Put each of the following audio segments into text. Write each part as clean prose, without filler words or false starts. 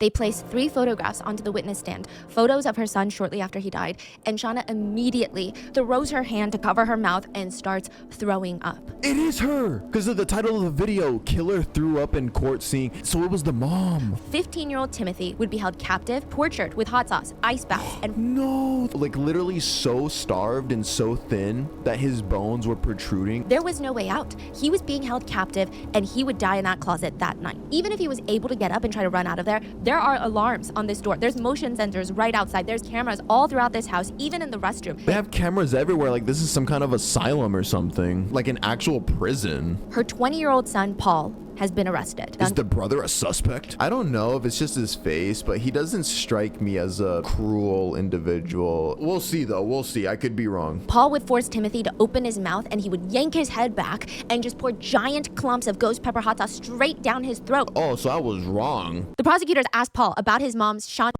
They place 3 photographs onto the witness stand, photos of her son shortly after he died, and Shauna immediately throws her hand to cover her mouth and starts throwing up. It is her! Because of the title of the video, Killer Threw Up in Court Scene, so it was the mom. 15-year-old Timothy would be held captive, tortured with hot sauce, ice baths, and No! Like literally so starved and so thin that his bones were protruding. there was no way out. He was being held captive, and he would die in that closet that night. Even if he was able to get up and try to run out of there are alarms on this door. There's motion sensors right outside. There's cameras all throughout this house, even in the restroom. They have cameras everywhere, like this is some kind of asylum or something. Like an actual prison. Her 20-year-old son, Paul, has been arrested. Is the brother a suspect? I don't know if it's just his face, but he doesn't strike me as a cruel individual. We'll see though, we'll see. I could be wrong. Paul would force Timothy to open his mouth, and he would yank his head back and just pour giant clumps of ghost pepper hot sauce straight down his throat. Oh, so I was wrong. The prosecutors asked Paul about his mom's Shauna.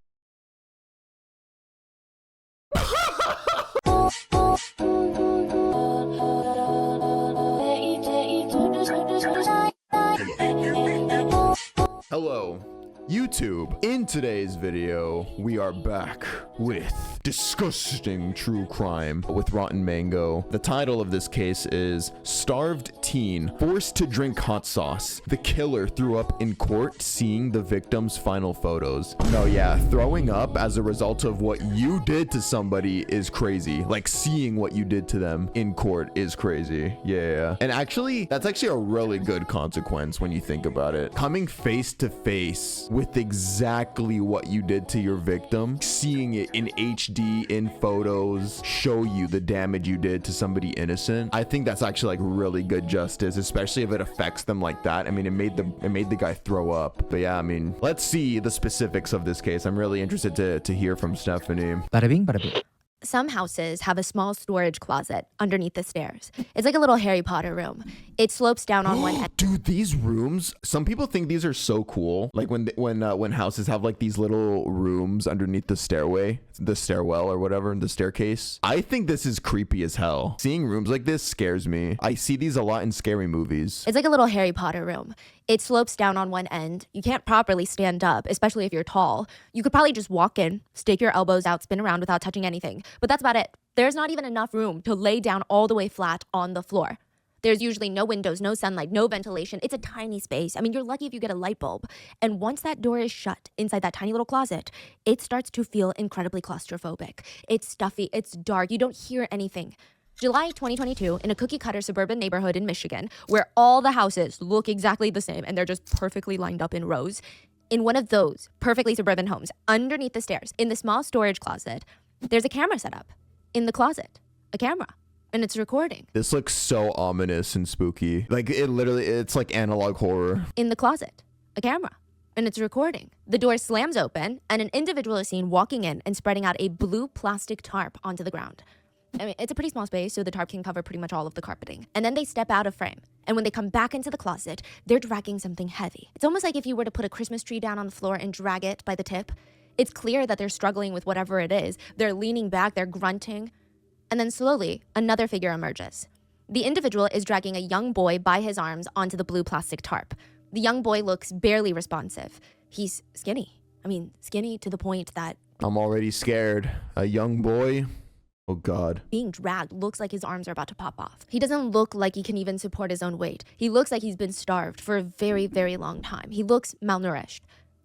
Hello, YouTube. In today's video, we are back with disgusting true crime with Rotten Mango. The title of this case is Starved Teen Forced to Drink Hot Sauce. The killer threw up in court seeing the victim's final photos. No, yeah, throwing up as a result of what you did to somebody is crazy. Like seeing what you did to them in court is crazy. Yeah. And actually, that's actually a really good consequence when you think about it. Coming face to face with exactly what you did to your victim, seeing it in HD in photos, show you the damage you did to somebody innocent. I think that's actually like really good justice, especially if it affects them like that. I mean, it made the guy throw up. But yeah, I mean, let's see the specifics of this case. I'm really interested to hear from Stephanie. Bada bing, bada boom. Some houses have a small storage closet underneath the stairs. It's like a little Harry Potter room. It slopes down on one end. Dude, these rooms, some people think these are so cool. Like when houses have like these little rooms underneath the stairwell or whatever, the staircase. I think this is creepy as hell. Seeing rooms like this scares me. I see these a lot in scary movies. It's like a little Harry Potter room. It slopes down on one end. You can't properly stand up, especially if you're tall. You could probably just walk in, stick your elbows out, spin around without touching anything. But that's about it. There's not even enough room to lay down all the way flat on the floor. There's usually no windows, no sunlight, no ventilation. It's a tiny space. I mean, you're lucky if you get a light bulb. And once that door is shut inside that tiny little closet, it starts to feel incredibly claustrophobic. It's stuffy, it's dark, you don't hear anything. July 2022, in a cookie-cutter suburban neighborhood in Michigan, where all the houses look exactly the same and they're just perfectly lined up in rows. In one of those perfectly suburban homes, underneath the stairs, in the small storage closet, there's a camera set up. In the closet, a camera. And it's recording. This looks so ominous and spooky. Like it's like analog horror. In the closet, a camera. And it's recording. The door slams open and an individual is seen walking in and spreading out a blue plastic tarp onto the ground. I mean, it's a pretty small space, so the tarp can cover pretty much all of the carpeting. And then they step out of frame. And when they come back into the closet, they're dragging something heavy. It's almost like if you were to put a Christmas tree down on the floor and drag it by the tip. It's clear that they're struggling with whatever it is. They're leaning back, they're grunting. And then slowly, another figure emerges. The individual is dragging a young boy by his arms onto the blue plastic tarp. The young boy looks barely responsive. He's skinny. I mean, skinny to the point that I'm already scared. A young boy. Oh God. Being dragged looks like his arms are about to pop off. He doesn't look like he can even support his own weight. He looks like he's been starved for a very, very long time. He looks malnourished.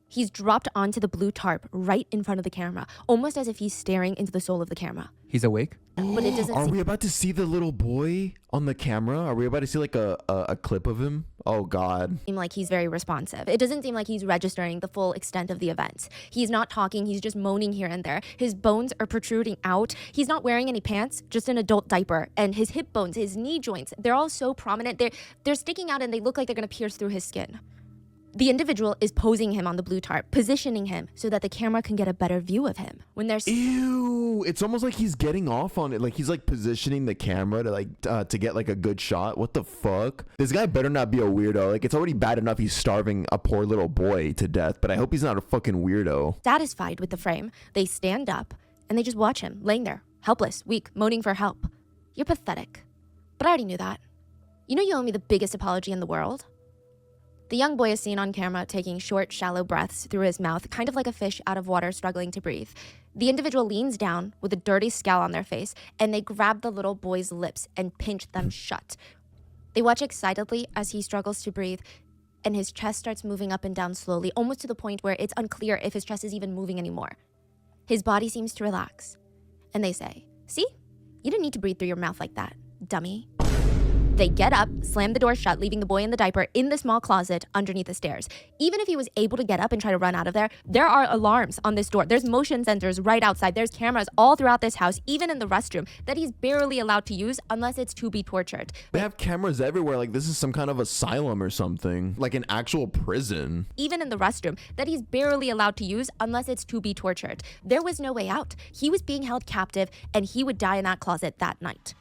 He's dropped onto the blue tarp right in front of the camera, almost as if he's staring into the soul of the camera. He's awake? But it doesn't Are we about to see the little boy on the camera? Are we about to see like a clip of him? Oh God. Seem like he's very responsive. It doesn't seem like he's registering the full extent of the events. He's not talking, he's just moaning here and there. His bones are protruding out. He's not wearing any pants, just an adult diaper. And his hip bones, his knee joints, they're all so prominent. They're sticking out and they look like they're gonna pierce through his skin. The individual is posing him on the blue tarp, positioning him so that the camera can get a better view of him. When there's Ew, it's almost like he's getting off on it. Like he's like positioning the camera to get like a good shot. What the fuck? This guy better not be a weirdo. Like it's already bad enough he's starving a poor little boy to death, but I hope he's not a fucking weirdo. satisfied with the frame, they stand up and they just watch him laying there, helpless, weak, moaning for help. You're pathetic. But I already knew that. You know you owe me the biggest apology in the world? The young boy is seen on camera taking short, shallow breaths through his mouth, kind of like a fish out of water struggling to breathe. The individual leans down with a dirty scowl on their face, and they grab the little boy's lips and pinch them shut. They watch excitedly as he struggles to breathe, and his chest starts moving up and down slowly, almost to the point where it's unclear if his chest is even moving anymore. His body seems to relax, and they say, "See? You didn't need to breathe through your mouth like that, dummy." They get up, slam the door shut, leaving the boy in the diaper in the small closet underneath the stairs. Even if he was able to get up and try to run out of there, there are alarms on this door. There's motion sensors right outside. There's cameras all throughout this house, even in the restroom, that he's barely allowed to use unless it's to be tortured. They have cameras everywhere. Like this is some kind of asylum or something, like an actual prison. Even in the restroom, that he's barely allowed to use unless it's to be tortured. There was no way out. He was being held captive, and he would die in that closet that night.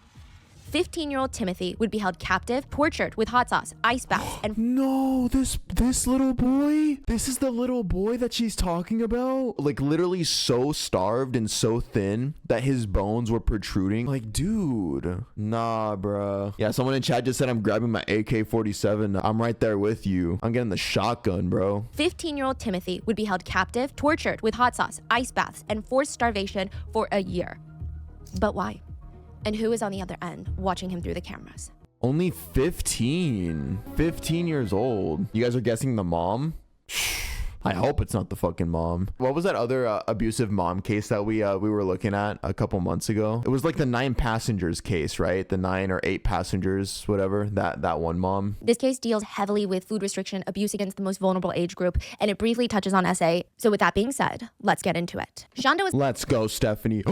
15-year-old Timothy would be held captive, tortured with hot sauce, ice baths, and No, this little boy? This is the little boy that she's talking about? Like literally so starved and so thin that his bones were protruding. Like, dude. Nah, bruh. Yeah, someone in chat just said I'm grabbing my AK-47. I'm right there with you. I'm getting the shotgun, bro. 15-year-old Timothy would be held captive, tortured with hot sauce, ice baths, and forced starvation for a year. But why? And who is on the other end watching him through the cameras? Only 15. 15 years old. You guys are guessing the mom? I hope it's not the fucking mom. What was that other abusive mom case that we were looking at a couple months ago? It was like the 9 passengers case, right? The 9 or 8 passengers, whatever. That one mom. This case deals heavily with food restriction, abuse against the most vulnerable age group, and it briefly touches on SA. So with that being said, let's get into it. Shonda was Let's go, Stephanie.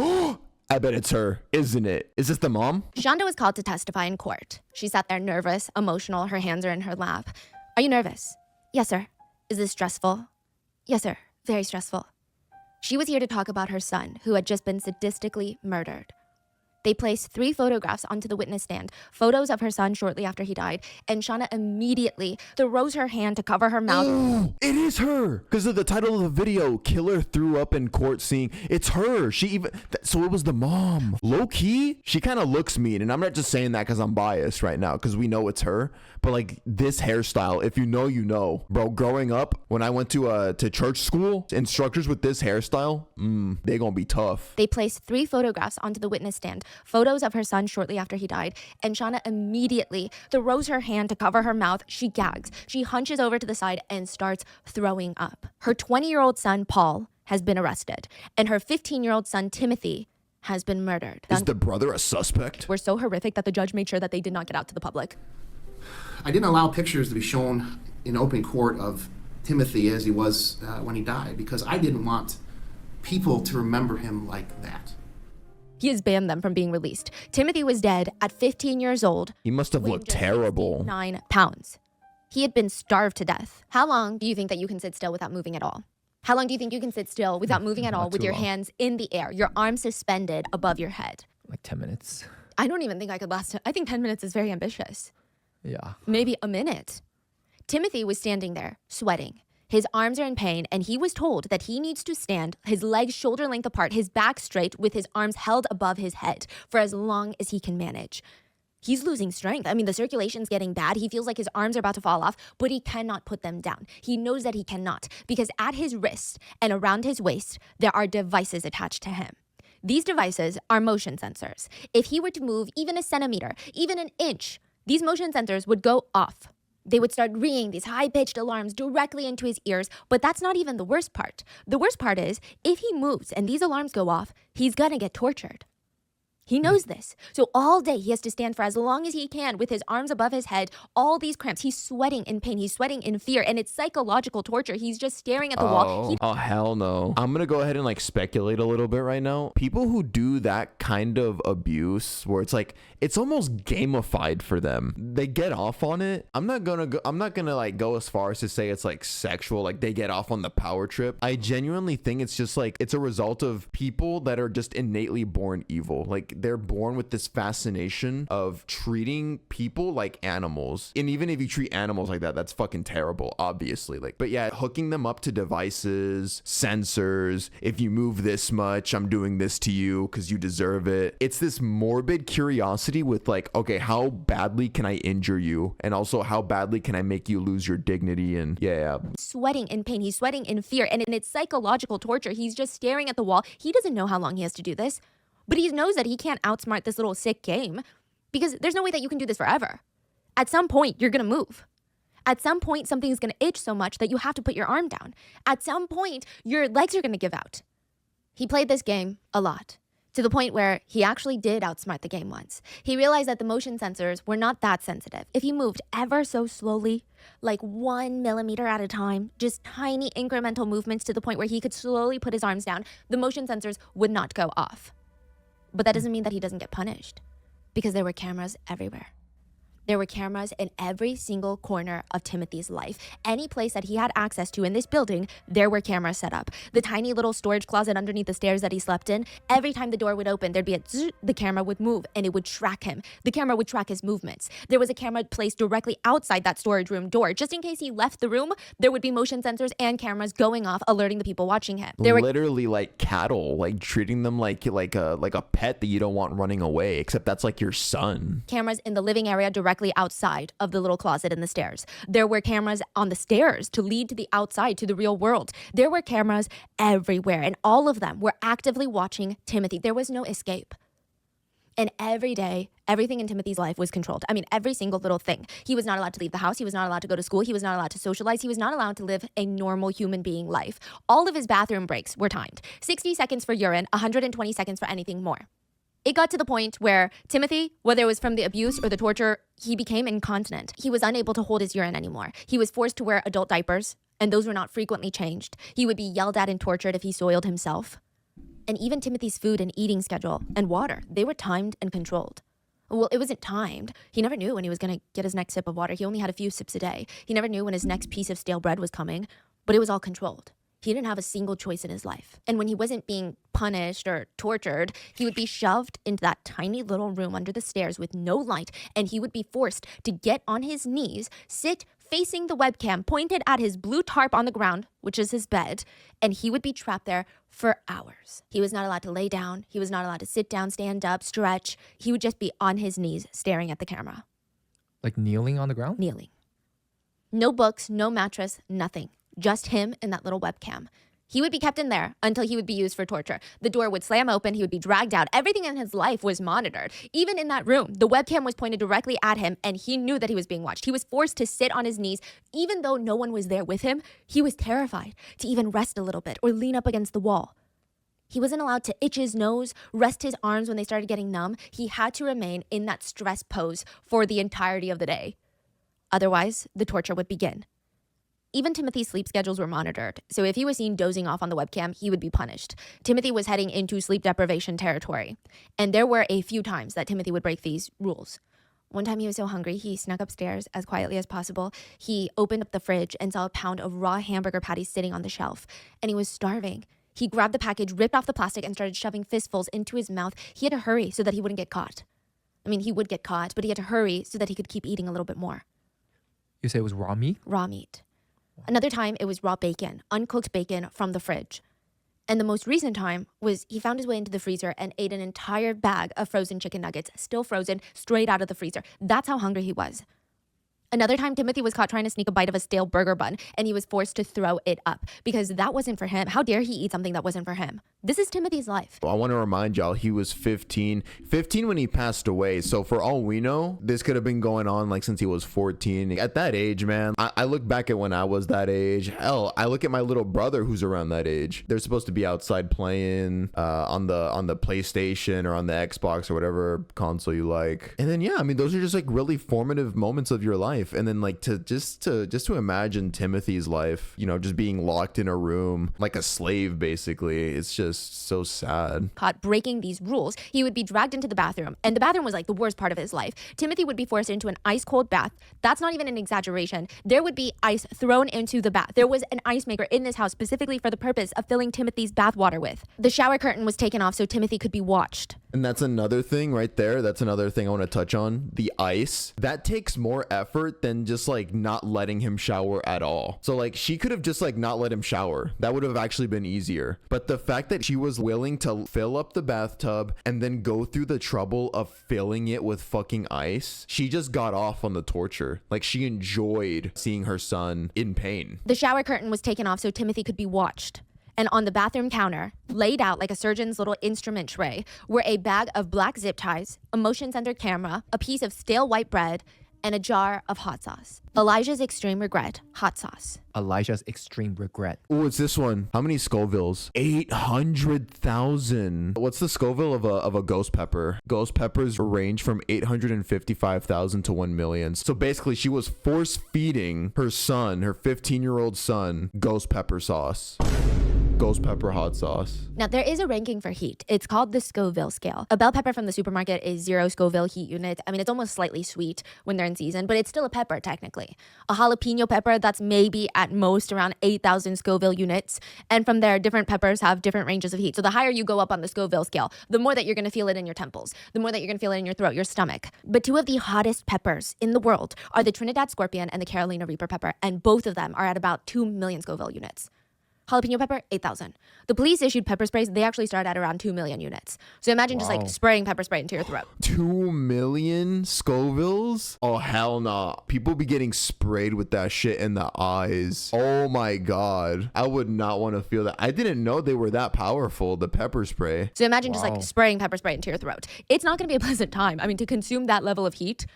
I bet it's her, isn't it? Is this the mom? Shonda was called to testify in court. She sat there nervous, emotional, her hands are in her lap. Are you nervous? Yes, sir. Is this stressful? Yes, sir. Very stressful. She was here to talk about her son, who had just been sadistically murdered. They placed 3 photographs onto the witness stand, photos of her son shortly after he died, and Shauna immediately throws her hand to cover her mouth. Ooh, it is her! Because of the title of the video, Killer threw up in court seeing it's her. She even, so it was the mom. Low key, she kind of looks mean, and I'm not just saying that because I'm biased right now, because we know it's her. But like this hairstyle, if you know, you know. Bro, growing up, when I went to church school, instructors with this hairstyle, they gonna be tough. They placed 3 photographs onto the witness stand, photos of her son shortly after he died, and Shauna immediately throws her hand to cover her mouth. She gags. She hunches over to the side and starts throwing up. Her 20-year-old son, Paul, has been arrested, and her 15-year-old son, Timothy, has been murdered. Is the brother a suspect? Were so horrific that the judge made sure that they did not get out to the public. I didn't allow pictures to be shown in open court of Timothy as he was when he died because I didn't want people to remember him like that. He has banned them from being released. Timothy was dead at 15 years old. He must have looked terrible. 9 pounds. He had been starved to death. How long do you think that you can sit still without moving at all? How long do you think you can sit still without moving at all with your hands in the air, your arms suspended above your head? Like 10 minutes. I don't even think I could last. I think 10 minutes is very ambitious. Yeah. Maybe a minute. Timothy was standing there, sweating. His arms are in pain, and he was told that he needs to stand, his legs shoulder length apart, his back straight, with his arms held above his head for as long as he can manage. He's losing strength. I mean, the circulation's getting bad. He feels like his arms are about to fall off, but he cannot put them down. He knows that he cannot, because at his wrist and around his waist, there are devices attached to him. These devices are motion sensors. If he were to move even a centimeter, even an inch, these motion sensors would go off. They would start ringing these high-pitched alarms directly into his ears, but that's not even the worst part. The worst part is, if he moves and these alarms go off, he's gonna get tortured. He knows this. So all day he has to stand for as long as he can with his arms above his head, all these cramps. He's sweating in pain. He's sweating in fear, and it's psychological torture. He's just staring at the wall. Oh, hell no. I'm gonna go ahead and like speculate a little bit right now. People who do that kind of abuse where it's like it's almost gamified for them. They get off on it. I'm not gonna like go as far as to say it's like sexual, like they get off on the power trip. I genuinely think it's just like it's a result of people that are just innately born evil. Like they're born with this fascination of treating people like animals. And even if you treat animals like that, that's fucking terrible, obviously. Like, but yeah, hooking them up to devices, sensors. If you move this much, I'm doing this to you because you deserve it. It's this morbid curiosity with like, okay, how badly can I injure you? And also, how badly can I make you lose your dignity? And yeah. Sweating in pain. He's sweating in fear. And it's psychological torture. He's just staring at the wall. He doesn't know how long he has to do this, but he knows that he can't outsmart this little sick game because there's no way that you can do this forever. At some point, you're going to move. At some point, something's going to itch so much that you have to put your arm down. At some point, your legs are going to give out. He played this game a lot, to the point where he actually did outsmart the game once. He realized that the motion sensors were not that sensitive. If he moved ever so slowly, like 1 millimeter at a time, just tiny incremental movements to the point where he could slowly put his arms down, the motion sensors would not go off. But that doesn't mean that he doesn't get punished, because there were cameras everywhere. There were cameras in every single corner of Timothy's life. Any place that he had access to in this building, there were cameras set up. The tiny little storage closet underneath the stairs that he slept in, every time the door would open, there'd be a zzz, the camera would move and it would track him. The camera would track his movements. There was a camera placed directly outside that storage room door. Just in case he left the room, there would be motion sensors and cameras going off, alerting the people watching him. There were literally like cattle, like treating them like a pet that you don't want running away, except that's like your son. Cameras in the living area directly outside of the little closet in the stairs. There were cameras on the stairs to lead to the outside, to the real world. There were cameras everywhere, and all of them were actively watching Timothy. There was no escape. And every day, everything in Timothy's life was controlled. I mean, every single little thing. He was not allowed to leave the house. He was not allowed to go to school. He was not allowed to socialize. He was not allowed to live a normal human being life. All of his bathroom breaks were timed. 60 seconds for urine, 120 seconds for anything more. It got to the point where Timothy, whether it was from the abuse or the torture, he became incontinent. He was unable to hold his urine anymore. He was forced to wear adult diapers, and those were not frequently changed. He would be yelled at and tortured if he soiled himself. And even Timothy's food and eating schedule and water, they were timed and controlled. Well, it wasn't timed. He never knew when he was going to get his next sip of water. He only had a few sips a day. He never knew when his next piece of stale bread was coming, but it was all controlled. He didn't have a single choice in his life. And when he wasn't being punished or tortured, he would be shoved into that tiny little room under the stairs with no light, and he would be forced to get on his knees, sit facing the webcam, pointed at his blue tarp on the ground, which is his bed, and he would be trapped there for hours. He was not allowed to lay down. He was not allowed to sit down, stand up, stretch. He would just be on his knees staring at the camera. Like kneeling on the ground? Kneeling. No books, no mattress, nothing. Just him and that little webcam. He would be kept in there until he would be used for torture. The door would slam open. He would be dragged out. Everything in his life was monitored. Even in that room, the webcam was pointed directly at him, and he knew that he was being watched. He was forced to sit on his knees. Even though no one was there with him, he was terrified to even rest a little bit or lean up against the wall. He wasn't allowed to itch his nose, rest his arms when they started getting numb. He had to remain in that stress pose for the entirety of the day. Otherwise, the torture would begin. Even Timothy's sleep schedules were monitored, so if he was seen dozing off on the webcam, he would be punished. Timothy was heading into sleep deprivation territory, and there were a few times that Timothy would break these rules. One time he was so hungry, he snuck upstairs as quietly as possible. He opened up the fridge and saw a pound of raw hamburger patties sitting on the shelf, and he was starving. He grabbed the package, ripped off the plastic, and started shoving fistfuls into his mouth. He had to hurry so that he wouldn't get caught. I mean, he would get caught, but he had to hurry so that he could keep eating a little bit more. You say it was raw meat? Raw meat. Another time, it was raw bacon, uncooked bacon from the fridge. And the most recent time was he found his way into the freezer and ate an entire bag of frozen chicken nuggets, still frozen, straight out of the freezer. That's how hungry he was. Another time, Timothy was caught trying to sneak a bite of a stale burger bun, and he was forced to throw it up because that wasn't for him. How dare he eat something that wasn't for him? This is Timothy's life. I want to remind y'all, he was 15 when he passed away. So for all we know, this could have been going on like since he was 14. At that age, man, I look back at when I was that age. Hell, I look at my little brother who's around that age. They're supposed to be outside playing on the PlayStation or on the Xbox or whatever console you like. And then, yeah, I mean, those are just like really formative moments of your life. life. And then like to imagine Timothy's life, you know, just being locked in a room like a slave, basically. It's just so sad. Caught breaking these rules, he would be dragged into the bathroom. And the bathroom was like the worst part of his life. Timothy would be forced into an ice cold bath. That's not even an exaggeration. There would be ice thrown into the bath. There was an ice maker in this house specifically for the purpose of filling Timothy's bath water with. The shower curtain was taken off so Timothy could be watched. And that's another thing right there. That's another thing I want to touch on. The ice. That takes more effort than just like not letting him shower at all. So like she could have just like not let him shower. That would have actually been easier. But the fact that she was willing to fill up the bathtub and then go through the trouble of filling it with fucking ice, she just got off on the torture. Like she enjoyed seeing her son in pain. The shower curtain was taken off so Timothy could be watched. And on the bathroom counter, laid out like a surgeon's little instrument tray, were a bag of black zip ties, a motion sensor camera, a piece of stale white bread, and a jar of hot sauce. Elijah's extreme regret, hot sauce. Elijah's extreme regret. Oh, it's this one. How many Scovilles? 800,000. What's the Scoville of a ghost pepper? Ghost peppers range from 855,000 to 1 million. So basically, she was force feeding her son, her 15-year-old son, ghost pepper sauce. Ghost pepper hot sauce. Now, there is a ranking for heat. It's called the Scoville scale. A bell pepper from the supermarket is 0 Scoville heat units. I mean, it's almost slightly sweet when they're in season, but it's still a pepper, technically. A jalapeno pepper, that's maybe at most around 8,000 Scoville units. And from there, different peppers have different ranges of heat. So the higher you go up on the Scoville scale, the more that you're going to feel it in your temples, the more that you're going to feel it in your throat, your stomach. But two of the hottest peppers in the world are the Trinidad Scorpion and the Carolina Reaper pepper, and both of them are at about 2 million Scoville units. Jalapeno pepper, 8,000. The police issued pepper sprays. They actually start at around 2 million units. So imagine just like spraying pepper spray into your throat. 2 million Scovilles? Oh, hell nah. People be getting sprayed with that shit in the eyes. Oh my God. I would not want to feel that. I didn't know they were that powerful, the pepper spray. So imagine just like spraying pepper spray into your throat. It's not going to be a pleasant time. I mean, to consume that level of heat.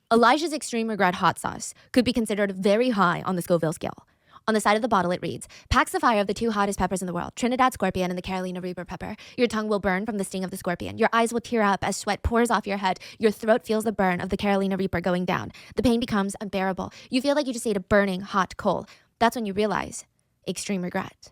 Elijah's extreme regret hot sauce could be considered very high on the Scoville scale. On the side of the bottle, it reads, packs the fire of the two hottest peppers in the world, Trinidad Scorpion and the Carolina Reaper pepper. Your tongue will burn from the sting of the scorpion. Your eyes will tear up as sweat pours off your head. Your throat feels the burn of the Carolina Reaper going down. The pain becomes unbearable. You feel like you just ate a burning hot coal. That's when you realize extreme regret.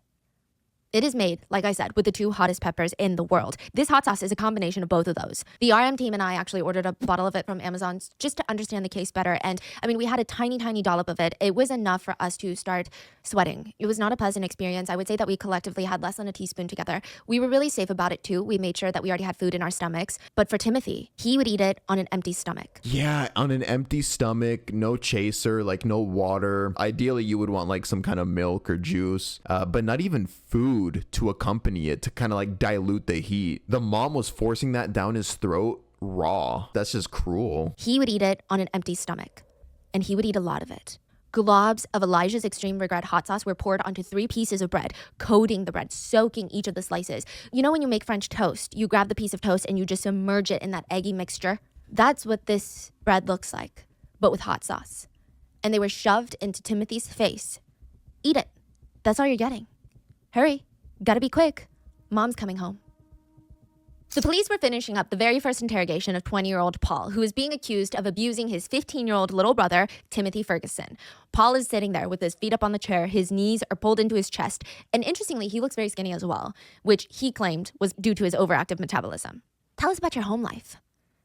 It is made, like I said, with the two hottest peppers in the world. This hot sauce is a combination of both of those. The RM team and I actually ordered a bottle of it from Amazon just to understand the case better. And I mean, we had a tiny, tiny dollop of it. It was enough for us to start sweating. It was not a pleasant experience. I would say that we collectively had less than a teaspoon together. We were really safe about it too. We made sure that we already had food in our stomachs. But for Timothy, he would eat it on an empty stomach. Yeah, on an empty stomach, no chaser, like no water. Ideally, you would want like some kind of milk or juice, but not even food to accompany it to kind of like dilute the heat. The mom was forcing that down his throat raw. That's just cruel. He would eat it on an empty stomach, and he would eat a lot of it. Globs of Elijah's extreme regret hot sauce were poured onto 3 pieces of bread, coating the bread, soaking each of the slices. You know when you make French toast, you grab the piece of toast and you just submerge it in that eggy mixture? That's what this bread looks like, but with hot sauce. And they were shoved into Timothy's face. Eat it. That's all you're getting. Hurry. Gotta be quick. Mom's coming home. The police were finishing up the very first interrogation of 20-year-old Paul, who is being accused of abusing his 15-year-old little brother, Timothy Ferguson. Paul is sitting there with his feet up on the chair, his knees are pulled into his chest, and interestingly, he looks very skinny as well, which he claimed was due to his overactive metabolism. Tell us about your home life.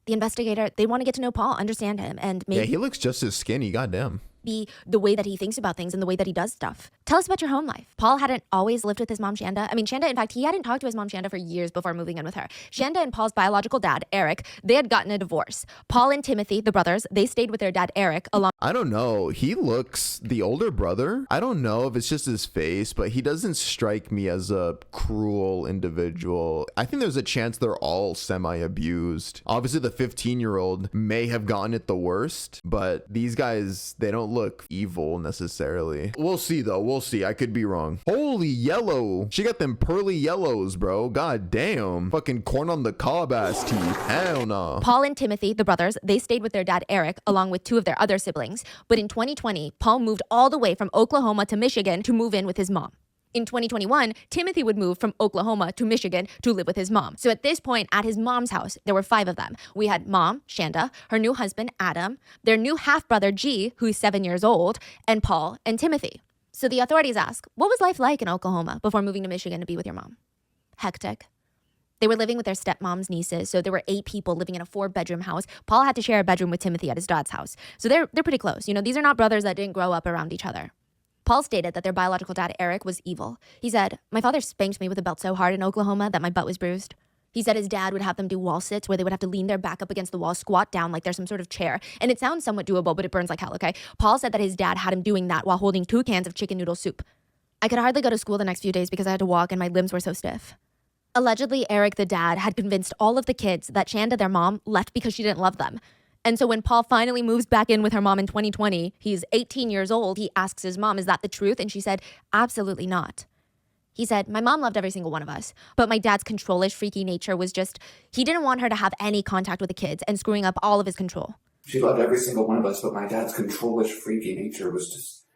The investigator, they want to get to know Paul, understand him, and maybe... Yeah, he looks just as skinny, goddamn. Be the way that he thinks about things and the way that he does stuff. Tell us about your home life. Paul hadn't always lived with his mom, Shanda. I mean, Shanda, in fact, he hadn't talked to his mom, Shanda, for years before moving in with her. Shanda and Paul's biological dad, Eric, they had gotten a divorce. Paul and Timothy, the brothers, they stayed with their dad, Eric, along... I don't know. He looks, the older brother, I don't know if it's just his face, but he doesn't strike me as a cruel individual. I think there's a chance they're all semi-abused. Obviously, the 15-year-old may have gotten it the worst, but these guys, they don't look evil necessarily. We'll see though. We'll see. I could be wrong. Holy yellow. She got them pearly yellows, bro. God damn. Fucking corn on the cob ass teeth. Hell no. Paul and Timothy, the brothers, they stayed with their dad, Eric, along with 2 of their other siblings. But in 2020, Paul moved all the way from Oklahoma to Michigan to move in with his mom. In 2021, Timothy would move from Oklahoma to Michigan to live with his mom. So at this point, at his mom's house, there were 5 of them. We had mom, Shanda, her new husband, Adam, their new half-brother, G, who's 7 years old, and Paul and Timothy. So the authorities ask, what was life like in Oklahoma before moving to Michigan to be with your mom? Hectic. They were living with their stepmom's nieces, so there were 8 people living in a 4-bedroom house. Paul had to share a bedroom with Timothy at his dad's house. So they're pretty close. You know, these are not brothers that didn't grow up around each other. Paul stated that their biological dad, Eric, was evil. He said, my father spanked me with a belt so hard in Oklahoma that my butt was bruised. He said his dad would have them do wall sits where they would have to lean their back up against the wall, squat down like there's some sort of chair. And it sounds somewhat doable, but it burns like hell, okay? Paul said that his dad had him doing that while holding 2 cans of chicken noodle soup. I could hardly go to school the next few days because I had to walk and my limbs were so stiff. Allegedly, Eric, the dad, had convinced all of the kids that Shanda, their mom, left because she didn't love them. And so when Paul finally moves back in with her mom in 2020, he's 18 years old, he asks his mom, is that the truth? And she said, absolutely not. He said, my mom loved every single one of us, but my dad's control-ish, freaky nature was just, he didn't want her to have any contact with the kids and screwing up all of his control. She loved every single one of us, but my dad's control-ish, freaky nature was just,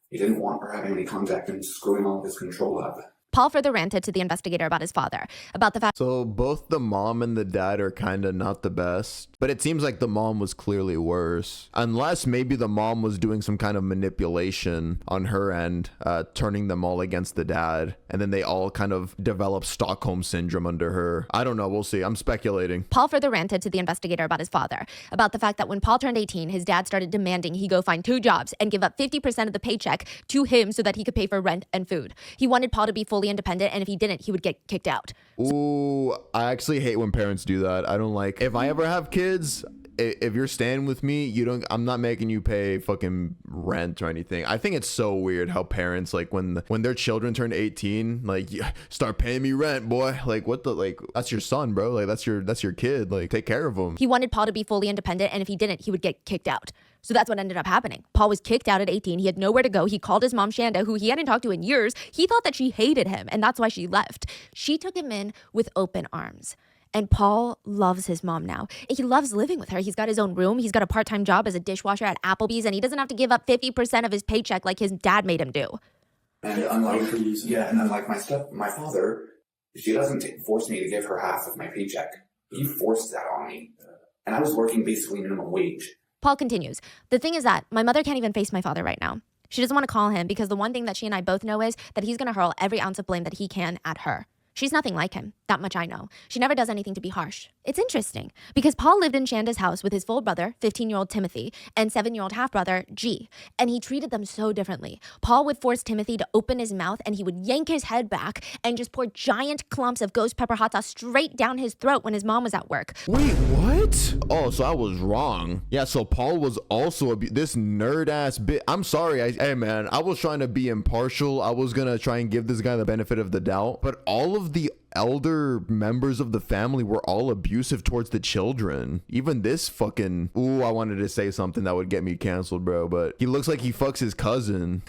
he didn't want her having any contact and screwing all of his control up. Paul further ranted to the investigator about his father, about the fact So both the mom and the dad are kind of not the best, but it seems like the mom was clearly worse. Unless maybe the mom was doing some kind of manipulation on her end, turning them all against the dad, and then they all kind of developed Stockholm syndrome under her. I don't know, we'll see. I'm speculating. Paul further ranted to the investigator about his father, about the fact that when Paul turned 18, his dad started demanding he go find 2 jobs and give up 50% of the paycheck to him so that he could pay for rent and food. He wanted Paul to be fully independent, and if he didn't, he would get kicked out. Ooh, I actually hate when parents do that. I don't like, if I ever have kids, if you're staying with me, I'm not making you pay fucking rent or anything. I think it's so weird how parents, like, when their children turn 18, like, start paying me rent, boy. Like, what the, like, that's your son, bro. Like, that's your kid. Like, take care of him. He wanted Paul to be fully independent, and if he didn't, he would get kicked out. So that's what ended up happening. Paul was kicked out at 18. He had nowhere to go. He called his mom, Shanda, who he hadn't talked to in years. He thought that she hated him, and that's why she left. She took him in with open arms. And Paul loves his mom now. He loves living with her. He's got his own room. He's got a part-time job as a dishwasher at Applebee's, and he doesn't have to give up 50% of his paycheck like his dad made him do. And unlike my father, she doesn't force me to give her half of my paycheck. He forced that on me. And I was working basically minimum wage. Paul continues, the thing is that my mother can't even face my father right now. She doesn't want to call him because the one thing that she and I both know is that he's going to hurl every ounce of blame that he can at her. She's nothing like him. That much I know. She never does anything to be harsh. It's interesting because Paul lived in Shanda's house with his full brother, 15-year-old Timothy, and 7-year-old half-brother, G, and he treated them so differently. Paul would force Timothy to open his mouth and he would yank his head back and just pour giant clumps of ghost pepper hot sauce straight down his throat when his mom was at work. Wait, what? Oh, so I was wrong. Yeah, so Paul was also this nerd-ass bit. I'm sorry. Hey, man, I was trying to be impartial. I was going to try and give this guy the benefit of the doubt, but all of the elder members of the family were all abusive towards the children. Even this fucking, ooh, I wanted to say something that would get me canceled, bro, but he looks like he fucks his cousin.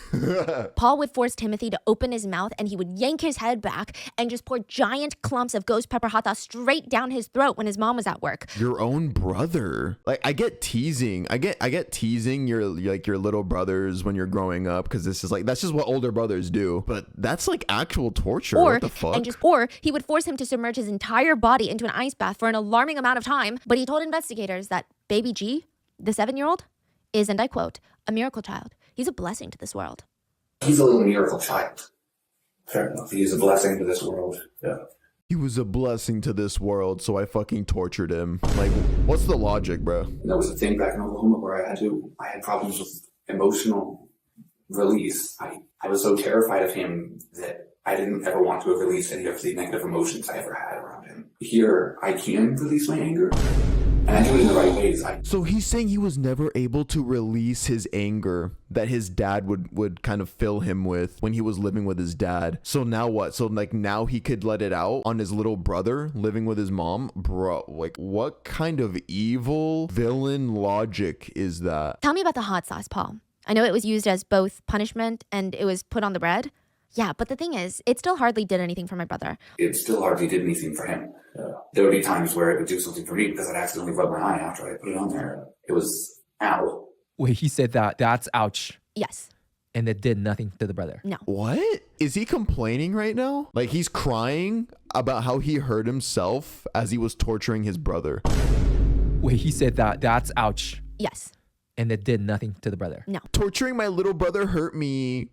Paul would force Timothy to open his mouth and he would yank his head back and just pour giant clumps of ghost pepper hot sauce straight down his throat when his mom was at work. Your own brother. Like, I get teasing. I get teasing your little brothers when you're growing up, because this is like, that's just what older brothers do. But that's like actual torture. What the fuck? Or he would force him to submerge his entire body into an ice bath for an alarming amount of time. But he told investigators that baby G, the 7-year-old, is, and I quote, a miracle child. He's a blessing to this world. He's a little miracle child. Fair enough. He's a blessing to this world. Yeah. He was a blessing to this world, so I fucking tortured him. Like, what's the logic, bro? There was a thing back in Oklahoma where I had problems with emotional release. I was so terrified of him that I didn't ever want to release any of the negative emotions I ever had around him. Here, I can release my anger, and I do it in the right ways. So he's saying he was never able to release his anger that his dad would kind of fill him with when he was living with his dad. So now what? So like now he could let it out on his little brother living with his mom? Bro, like what kind of evil villain logic is that? Tell me about the hot sauce, Paul. I know it was used as both punishment and it was put on the bread. Yeah, but the thing is, it still hardly did anything for my brother. It still hardly did anything for him. There would be times where it would do something for me because I'd accidentally rub my eye after I put it on there. It was ow. Wait, he said that. That's ouch. Yes. and it did nothing to the brother. No. What? Is he complaining right now? Like he's crying about how he hurt himself as he was torturing his brother. Wait, he said that's ouch, Yes. and it did nothing to the brother. No. Torturing my little brother hurt me.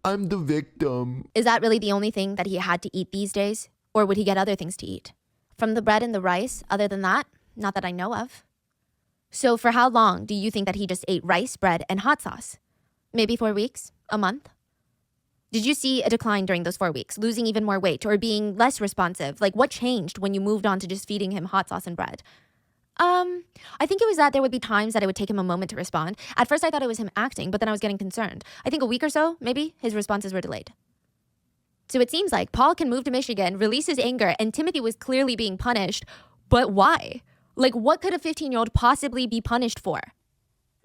I'm the victim. Is that really the only thing that he had to eat these days? Or would he get other things to eat? From the bread and the rice, other than that, not that I know of. So for how long do you think that he just ate rice, bread, and hot sauce? Maybe 4 weeks? A month? Did you see a decline during those 4 weeks, losing even more weight or being less responsive? Like what changed when you moved on to just feeding him hot sauce and bread? I think it was that there would be times that it would take him a moment to respond. At first I thought it was him acting, but then I was getting concerned. I think a week or so, maybe, his responses were delayed. So it seems like Paul can move to Michigan, release his anger, and Timothy was clearly being punished. But why? Like, what could a 15-year-old possibly be punished for?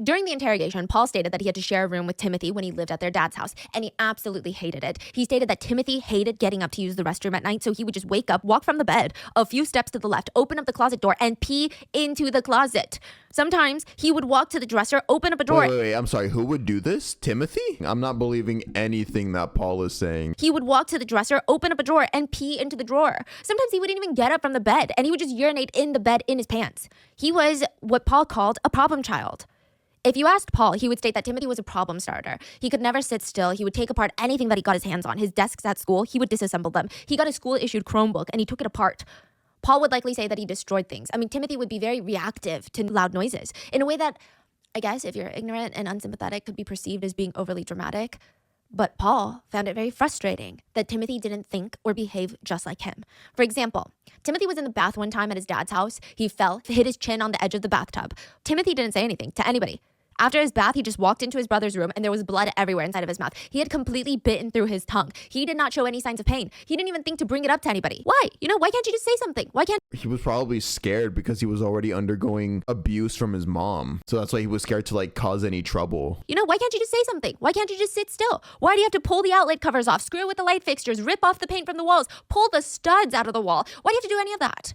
During the interrogation, Paul stated that he had to share a room with Timothy when he lived at their dad's house, and he absolutely hated it. He stated that Timothy hated getting up to use the restroom at night, so he would just wake up, walk from the bed a few steps to the left, open up the closet door, and pee into the closet. Sometimes he would walk to the dresser, open up a door. Wait, I'm sorry. Who would do this? Timothy? I'm not believing anything that Paul is saying. He would walk to the dresser, open up a drawer, and pee into the drawer. Sometimes he wouldn't even get up from the bed, and he would just urinate in the bed in his pants. He was what Paul called a problem child. If you asked Paul, he would state that Timothy was a problem starter. He could never sit still. He would take apart anything that he got his hands on. His desks at school, he would disassemble them. He got a school-issued Chromebook, and he took it apart. Paul would likely say that he destroyed things. I mean, Timothy would be very reactive to loud noises in a way that, I guess, if you're ignorant and unsympathetic, could be perceived as being overly dramatic. But Paul found it very frustrating that Timothy didn't think or behave just like him. For example, Timothy was in the bath one time at his dad's house. He fell, hit his chin on the edge of the bathtub. Timothy didn't say anything to anybody. After his bath, he just walked into his brother's room and there was blood everywhere inside of his mouth. He had completely bitten through his tongue. He did not show any signs of pain. He didn't even think to bring it up to anybody. Why? Why can't you just say something? Why can't... He was probably scared because he was already undergoing abuse from his mom. So that's why he was scared to like cause any trouble. Why can't you just say something? Why can't you just sit still? Why do you have to pull the outlet covers off, screw with the light fixtures, rip off the paint from the walls, pull the studs out of the wall? Why do you have to do any of that?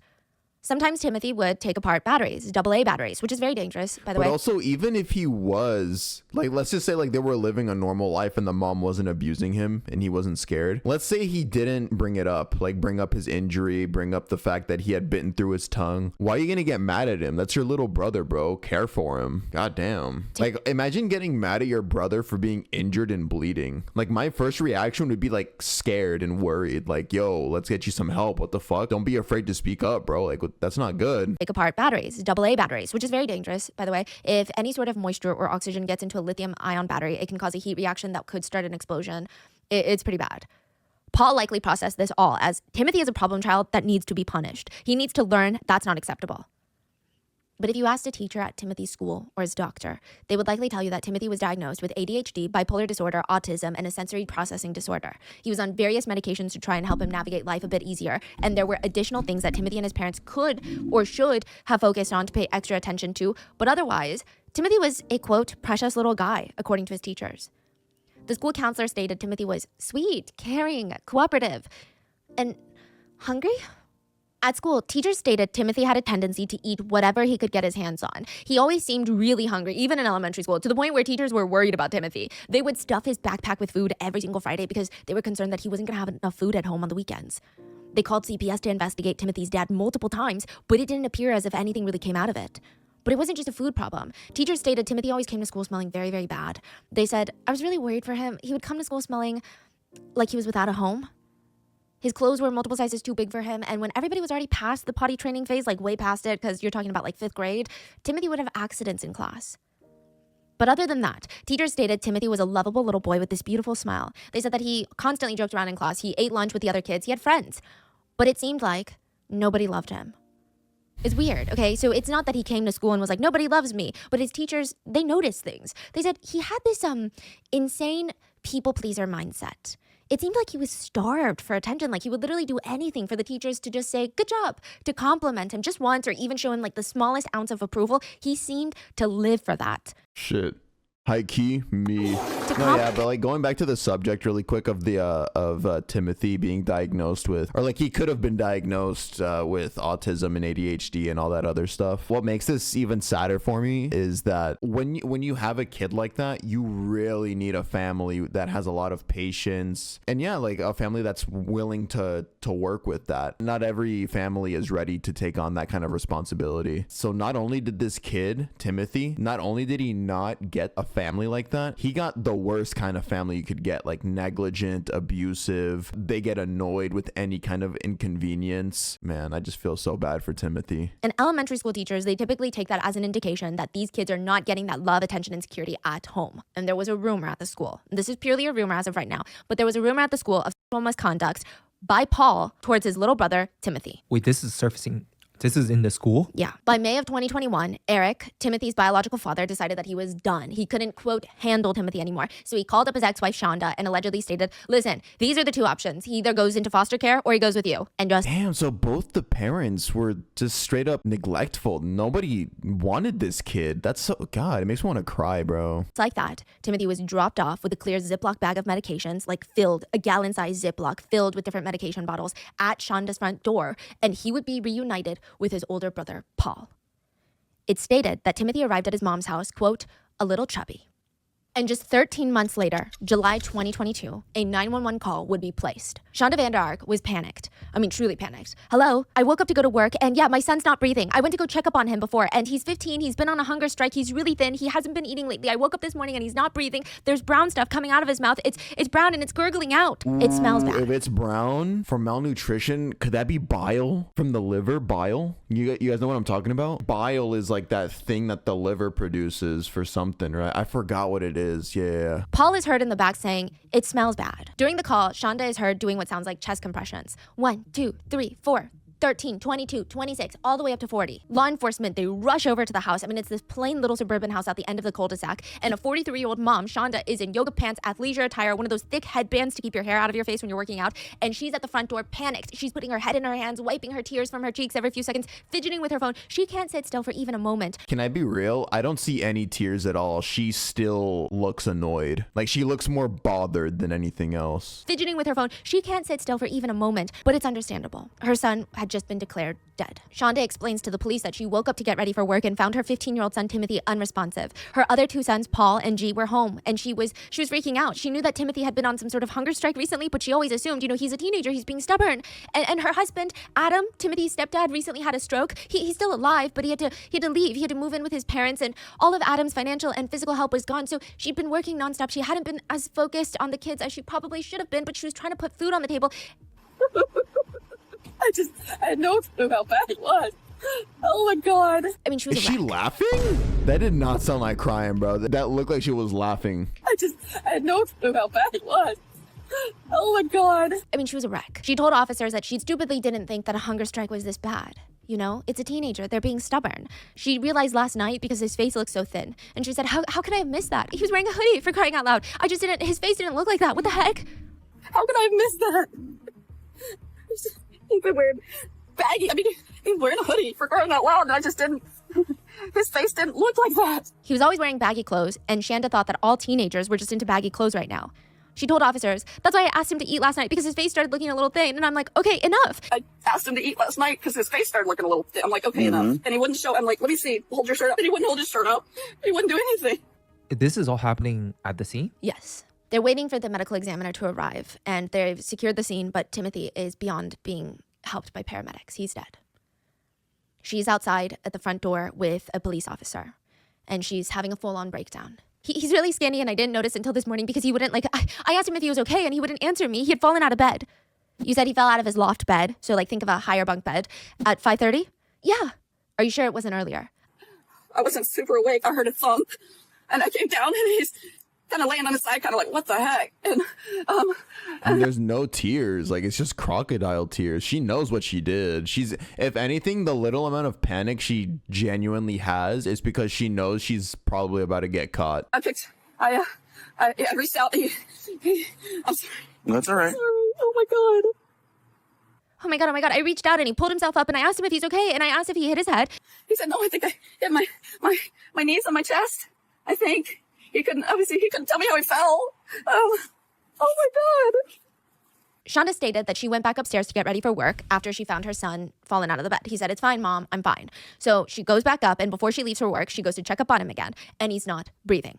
Sometimes Timothy would take apart batteries, AA batteries, which is very dangerous, by the way. But also, even if he was, like, let's just say, like, they were living a normal life and the mom wasn't abusing him and he wasn't scared. Let's say he didn't bring it up, like, bring up his injury, bring up the fact that he had bitten through his tongue. Why are you gonna get mad at him? That's your little brother, bro. Care for him. God damn. Like, imagine getting mad at your brother for being injured and bleeding. Like, my first reaction would be, like, scared and worried. Like, yo, let's get you some help. What the fuck? Don't be afraid to speak up, bro. Like, that's not good. Take apart batteries, AA batteries, which is very dangerous, by the way. If any sort of moisture or oxygen gets into a lithium ion battery, it can cause a heat reaction that could start an explosion. It's pretty bad. Paul likely processed this all as Timothy is a problem child that needs to be punished. He needs to learn that's not acceptable. But if you asked a teacher at Timothy's school or his doctor, they would likely tell you that Timothy was diagnosed with ADHD, bipolar disorder, autism, and a sensory processing disorder. He was on various medications to try and help him navigate life a bit easier, and there were additional things that Timothy and his parents could or should have focused on to pay extra attention to, but otherwise, Timothy was a, quote, precious little guy, according to his teachers. The school counselor stated Timothy was sweet, caring, cooperative, and hungry? At school, teachers stated Timothy had a tendency to eat whatever he could get his hands on. He always seemed really hungry, even in elementary school, to the point where teachers were worried about Timothy. They would stuff his backpack with food every single Friday because they were concerned that he wasn't going to have enough food at home on the weekends. They called CPS to investigate Timothy's dad multiple times, but it didn't appear as if anything really came out of it. But it wasn't just a food problem. Teachers stated Timothy always came to school smelling very, very bad. They said, I was really worried for him. He would come to school smelling like he was without a home. His clothes were multiple sizes too big for him, and when everybody was already past the potty training phase, like way past it, because you're talking about like 5th grade, Timothy would have accidents in class. But other than that, teachers stated Timothy was a lovable little boy with this beautiful smile. They said that he constantly joked around in class, he ate lunch with the other kids, he had friends. But it seemed like nobody loved him. It's weird, okay? So it's not that he came to school and was like, nobody loves me, but his teachers, they noticed things. They said he had this insane people-pleaser mindset. It seemed like he was starved for attention. Like he would literally do anything for the teachers to just say, good job, to compliment him just once or even show him like the smallest ounce of approval. He seemed to live for that. Shit. High key, me. No, yeah, but like going back to the subject really quick of the of Timothy being diagnosed with, or like he could have been diagnosed with autism and ADHD and all that other stuff. What makes this even sadder for me is that when you have a kid like that, you really need a family that has a lot of patience, and yeah, like a family that's willing to work with that. Not every family is ready to take on that kind of responsibility. So not only did this kid, Timothy, not only did he not get a family like that, he got the worst kind of family you could get, like negligent, abusive. They get annoyed with any kind of inconvenience. Man, I just feel so bad for Timothy. And elementary school teachers, they typically take that as an indication that these kids are not getting that love, attention, and security at home. And there was a rumor at the school. This is purely a rumor as of right now, but there was a rumor at the school of sexual misconduct by Paul towards his little brother, Timothy. Wait, this is surfacing. This is in the school? Yeah. By May of 2021, Eric, Timothy's biological father, decided that he was done. He couldn't, quote, handle Timothy anymore. So he called up his ex-wife, Shonda, and allegedly stated, listen, these are the two options. He either goes into foster care or he goes with you. And just... Damn, so both the parents were just straight up neglectful. Nobody wanted this kid. That's so... God, it makes me want to cry, bro. It's like that. Timothy was dropped off with a clear Ziploc bag of medications, like filled, a gallon-sized Ziploc filled with different medication bottles at Shonda's front door, and he would be reunited with his older brother, Paul. It stated that Timothy arrived at his mom's house, quote, a little chubby. And just 13 months later, July 2022, a 911 call would be placed. Shonda Vander Ark was panicked. I mean, truly panicked. Hello, I woke up to go to work and yeah, my son's not breathing. I went to go check up on him before and he's 15. He's been on a hunger strike. He's really thin. He hasn't been eating lately. I woke up this morning and he's not breathing. There's brown stuff coming out of his mouth. It's brown and it's gurgling out. It smells bad. If it's brown from malnutrition, could that be bile from the liver? Bile? You guys know what I'm talking about? Bile is like that thing that the liver produces for something, right? I forgot what it is. Yeah. Paul is heard in the back saying, it smells bad. During the call, Shonda is heard doing what sounds like chest compressions. 1, 2, 3, 4, 13, 22, 26, all the way up to 40. Law enforcement, they rush over to the house. I mean, it's this plain little suburban house at the end of the cul-de-sac. And a 43-year-old mom, Shonda, is in yoga pants, athleisure attire, one of those thick headbands to keep your hair out of your face when you're working out. And she's at the front door, panicked. She's putting her head in her hands, wiping her tears from her cheeks every few seconds, fidgeting with her phone. She can't sit still for even a moment. Can I be real? I don't see any tears at all. She still looks annoyed. Like, she looks more bothered than anything else. Fidgeting with her phone. She can't sit still for even a moment, but it's understandable. Her son had just been declared dead. Shonda explains to the police that she woke up to get ready for work and found her 15-year-old son Timothy unresponsive. Her other two sons, Paul and G, were home, and she was freaking out. She knew that Timothy had been on some sort of hunger strike recently, but she always assumed, he's a teenager, he's being stubborn. And her husband, Adam, Timothy's stepdad, recently had a stroke. He's still alive, but he had to leave. He had to move in with his parents, and all of Adam's financial and physical help was gone. So she'd been working nonstop. She hadn't been as focused on the kids as she probably should have been, but she was trying to put food on the table. I had no clue how bad it was. Oh my God. I mean, she was Is a she wreck. laughing? That did not sound like crying, bro. That looked like she was laughing. I had no clue how bad it was. Oh my God. I mean, she was a wreck. She told officers that she stupidly didn't think that a hunger strike was this bad. It's a teenager. They're being stubborn. She realized last night because his face looked so thin. And she said, how could I have missed that? He was wearing a hoodie, for crying out loud. His face didn't look like that. What the heck? How could I have missed that? He's been wearing baggy. I mean, he's wearing a hoodie, for crying out loud, and I just didn't. His face didn't look like that. He was always wearing baggy clothes, and Shonda thought that all teenagers were just into baggy clothes right now. She told officers, that's why I asked him to eat last night, because his face started looking a little thin. And I'm like, okay, enough. I asked him to eat last night because his face started looking a little thin. I'm like, okay, enough. And he wouldn't show. I'm like, let me see. Hold your shirt up. And he wouldn't hold his shirt up. He wouldn't do anything. This is all happening at the scene? Yes. They're waiting for the medical examiner to arrive, and they've secured the scene, but Timothy is beyond being helped by paramedics. He's dead. She's outside at the front door with a police officer, and she's having a full-on breakdown. He's really skinny, and I didn't notice until this morning because he wouldn't, I asked him if he was okay, and he wouldn't answer me. He had fallen out of bed. You said he fell out of his loft bed, so think of a higher bunk bed, at 5:30? Yeah. Are you sure it wasn't earlier? I wasn't super awake. I heard a thump, and I came down, and he's kind of laying on his side, kind of like, what the heck? And there's no tears. Like, it's just crocodile tears. She knows what she did. If anything, the little amount of panic she genuinely has is because she knows she's probably about to get caught. I reached out. I'm sorry. That's all right. Sorry. Oh my God. Oh my God. I reached out, and he pulled himself up, and I asked him if he's okay, and I asked if he hit his head. He said, no, I think I hit my knees on my chest. I think. he couldn't tell me how he fell. Oh my God. Shonda stated that she went back upstairs to get ready for work after she found her son fallen out of the bed. He said, "It's fine, Mom, I'm fine." So she goes back up, and before she leaves for work, she goes to check up on him again, and he's not breathing.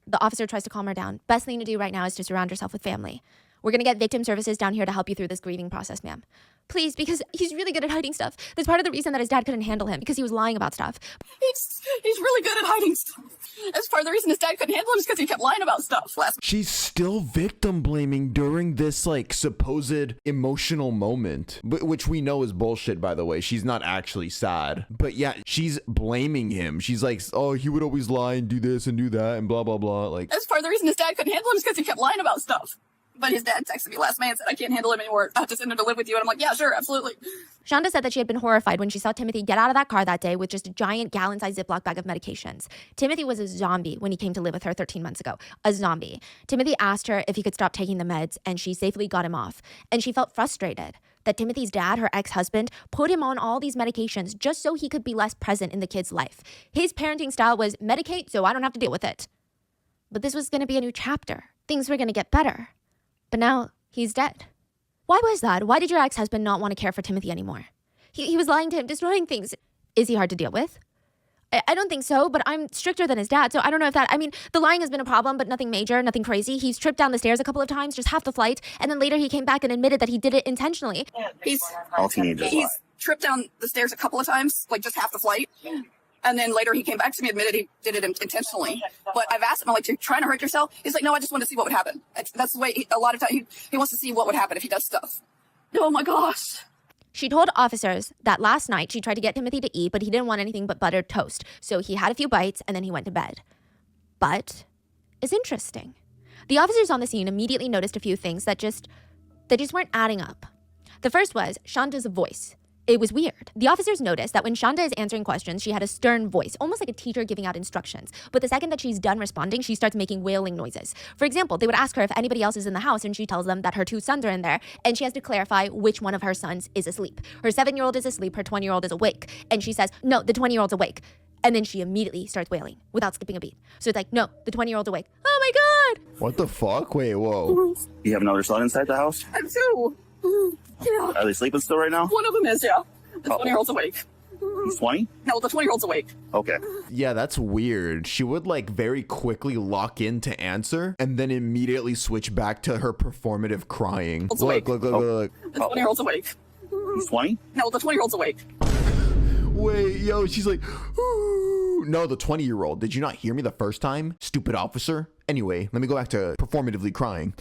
The officer tries to calm her down. "Best thing to do right now is to surround yourself with family. We're going to get victim services down here to help you through this grieving process, ma'am. Please, because he's really good at hiding stuff. That's part of the reason that his dad couldn't handle him, because he was lying about stuff." He's really good at hiding stuff. That's part of the reason his dad couldn't handle him is because he kept lying about stuff. She's still victim blaming during this like supposed emotional moment, which we know is bullshit, by the way. She's not actually sad, but yeah, she's blaming him. She's like, "Oh, he would always lie and do this and do that and blah blah blah." Like, that's part of the reason his dad couldn't handle him is because he kept lying about stuff. But his dad texted me last May and said, "I can't handle him anymore. I have to send him to live with you." And I'm like, "Yeah, sure, absolutely." Shonda said that she had been horrified when she saw Timothy get out of that car that day with just a giant gallon-sized Ziploc bag of medications. Timothy was a zombie when he came to live with her 13 months ago. A zombie. Timothy asked her if he could stop taking the meds, and she safely got him off. And she felt frustrated that Timothy's dad, her ex-husband, put him on all these medications just so he could be less present in the kid's life. His parenting style was medicate so I don't have to deal with it. But this was going to be a new chapter. Things were going to get better. But now he's dead. Why was that? Why did your ex-husband not want to care for Timothy anymore? He was lying to him, destroying things. Is he hard to deal with? I don't think so, but I'm stricter than his dad, so I don't know if that... I mean, the lying has been a problem, but nothing major, nothing crazy. He's tripped down the stairs a couple of times, just half the flight, and then later he came back and admitted that he did it intentionally. All teenagers lie. He's tripped down the stairs a couple of times, like just half the flight. And then later he came back to me, admitted he did it intentionally. But I've asked him, I'm like, "You're trying to hurt yourself?" He's like, "No, I just want to see what would happen." That's the way, a lot of times, he wants to see what would happen if he does stuff. Oh my gosh. She told officers that last night she tried to get Timothy to eat, but he didn't want anything but buttered toast. So he had a few bites and then he went to bed. But it's interesting. The officers on the scene immediately noticed a few things that just weren't adding up. The first was Shonda's voice. It was weird. The officers noticed that when Shonda is answering questions, she had a stern voice, almost like a teacher giving out instructions. But the second that she's done responding, she starts making wailing noises. For example, they would ask her if anybody else is in the house, and she tells them that her 2 sons are in there, and she has to clarify which one of her sons is asleep. Her 7-year-old is asleep, her 20-year-old is awake. And she says, "No, the 20-year-old's awake." And then she immediately starts wailing without skipping a beat. So it's like, "No, the 20-year-old's awake." Oh my God! what the fuck? Wait, whoa. You have another son inside the house? I do. Yeah. Are they sleeping still right now? One of them is, yeah. The 20-year-old's awake. He's 20? No, the 20-year-old's awake. Okay. Yeah, that's weird. She would like very quickly lock in to answer and then immediately switch back to her performative crying. It's awake. Look. The 20-year-old's awake. He's 20? No, the 20-year-old's awake. Wait, yo, she's like, "Ooh." No, the 20-year-old. Did you not hear me the first time? Stupid officer. Anyway, let me go back to performatively crying.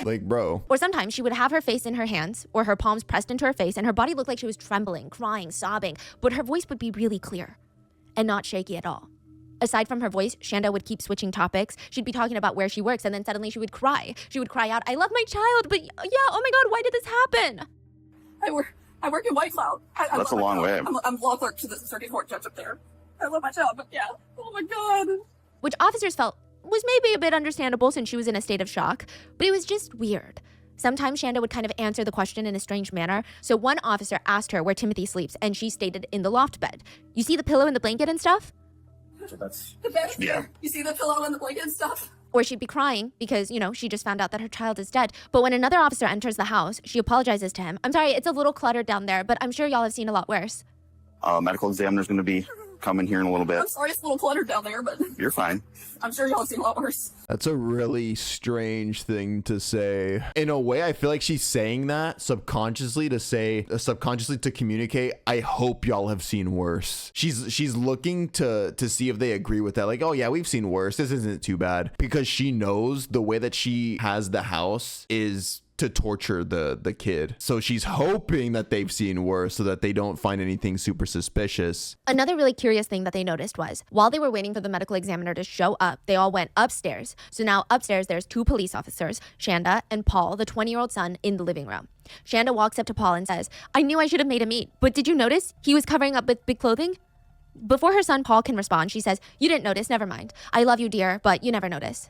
Like, bro. Or sometimes she would have her face in her hands or her palms pressed into her face and her body looked like she was trembling, crying, sobbing, but her voice would be really clear and not shaky at all. Aside from her voice, Shonda would keep switching topics. She'd be talking about where she works and then suddenly she would cry. She would cry out, "I love my child, but yeah, oh my God, why did this happen?" I work in White Cloud. I That's love a my long way. child. I'm law clerk to the circuit court judge up there. I love my child, but yeah. Oh my God. Which officers felt was maybe a bit understandable since she was in a state of shock, but it was just weird. Sometimes Shonda would kind of answer the question in a strange manner. So one officer asked her where Timothy sleeps, and she stated in the loft bed. "You see the pillow and the blanket and stuff?" The bed. Yeah. You see the pillow and the blanket and stuff? Or she'd be crying because, she just found out that her child is dead. But when another officer enters the house, she apologizes to him. "I'm sorry, it's a little cluttered down there, but I'm sure y'all have seen a lot worse." Medical examiner's going to be coming here in a little bit. I'm sorry it's a little cluttered down there, but You're fine. I'm sure y'all have seen a lot worse. That's a really strange thing to say. In a way, I feel like she's saying that subconsciously to communicate, "I hope y'all have seen worse." She's looking to see if they agree with that. Like, "Oh yeah, we've seen worse. This isn't too bad." Because she knows the way that she has the house is to torture the kid. So she's hoping that they've seen worse so that they don't find anything super suspicious. Another really curious thing that they noticed was while they were waiting for the medical examiner to show up, they all went upstairs. So now upstairs, there's 2 police officers, Shonda and Paul, the 20-year-old son, in the living room. Shonda walks up to Paul and says, "I knew I should have made him eat, but did you notice he was covering up with big clothing?" Before her son Paul can respond, she says, "You didn't notice, never mind. I love you, dear, but you never notice."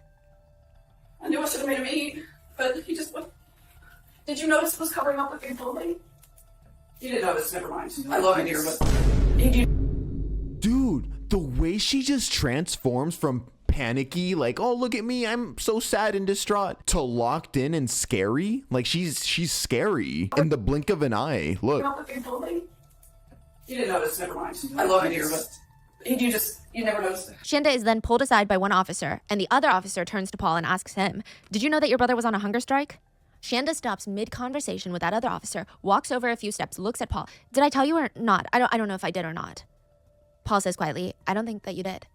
I knew I should have made him eat, but he just went. Did you notice it was covering up with big clothing? You didn't notice, never mind. I love you, dear, but Dude, the way she just transforms from panicky, like, oh, look at me, I'm so sad and distraught, to locked in and scary. Like, she's scary in the blink of an eye. Look. You didn't notice, never mind. I love it here, but you never noticed. Shanda is then pulled aside by one officer, and the other officer turns to Paul and asks him, "Did you know that your brother was on a hunger strike?" Shanda stops mid-conversation with that other officer, walks over a few steps, looks at Paul. "Did I tell you or not? I don't know if I did or not." Paul says quietly, "I don't think that you did."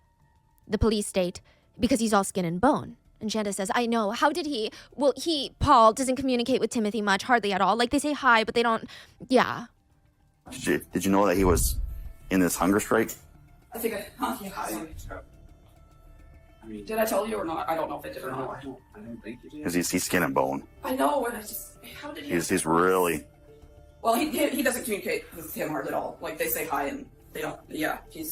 The police state, "Because he's all skin and bone." And Shanda says, "I know. How did he? Well, Paul, doesn't communicate with Timothy much, hardly at all. Like, they say hi, but they don't, yeah." Did you know that he was in this hunger strike? I think did I tell you or not? I don't know if I did or not. I don't think you did. Because he's skin and bone. I know, and how did he? He's really. Well, he doesn't communicate with him hard at all. Like, they say hi and they don't. Yeah, It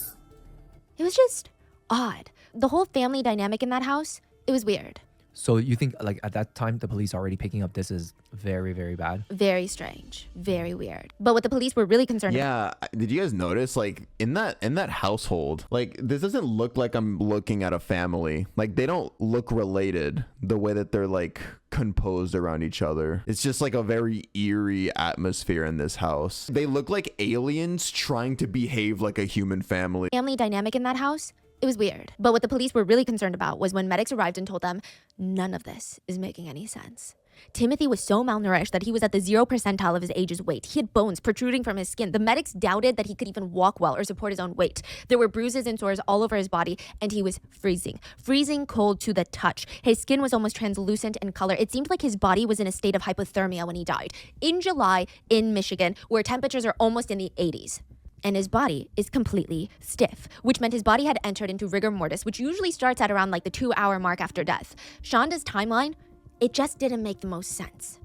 was just odd. The whole family dynamic in that house, it was weird. So you think like at that time the police already picking up this is very, very bad? Very strange. Very weird. But what the police were really concerned about. Yeah, did you guys notice, like, in that household, like, this doesn't look like I'm looking at a family. Like, they don't look related the way that they're, like, composed around each other. It's just like a very eerie atmosphere in this house. They look like aliens trying to behave like a human family. Family dynamic in that house, it was weird. But what the police were really concerned about was when medics arrived and told them, none of this is making any sense. Timothy was so malnourished that he was at the 0th percentile of his age's weight. He had bones protruding from his skin. The medics doubted that he could even walk well or support his own weight. There were bruises and sores all over his body, and he was freezing cold to the touch. His skin was almost translucent in color. It seemed like his body was in a state of hypothermia when he died. In July, in Michigan, where temperatures are almost in the 80s. And his body is completely stiff, which meant his body had entered into rigor mortis, which usually starts at around like the 2-hour mark after death. Shanda's timeline, it just didn't make the most sense.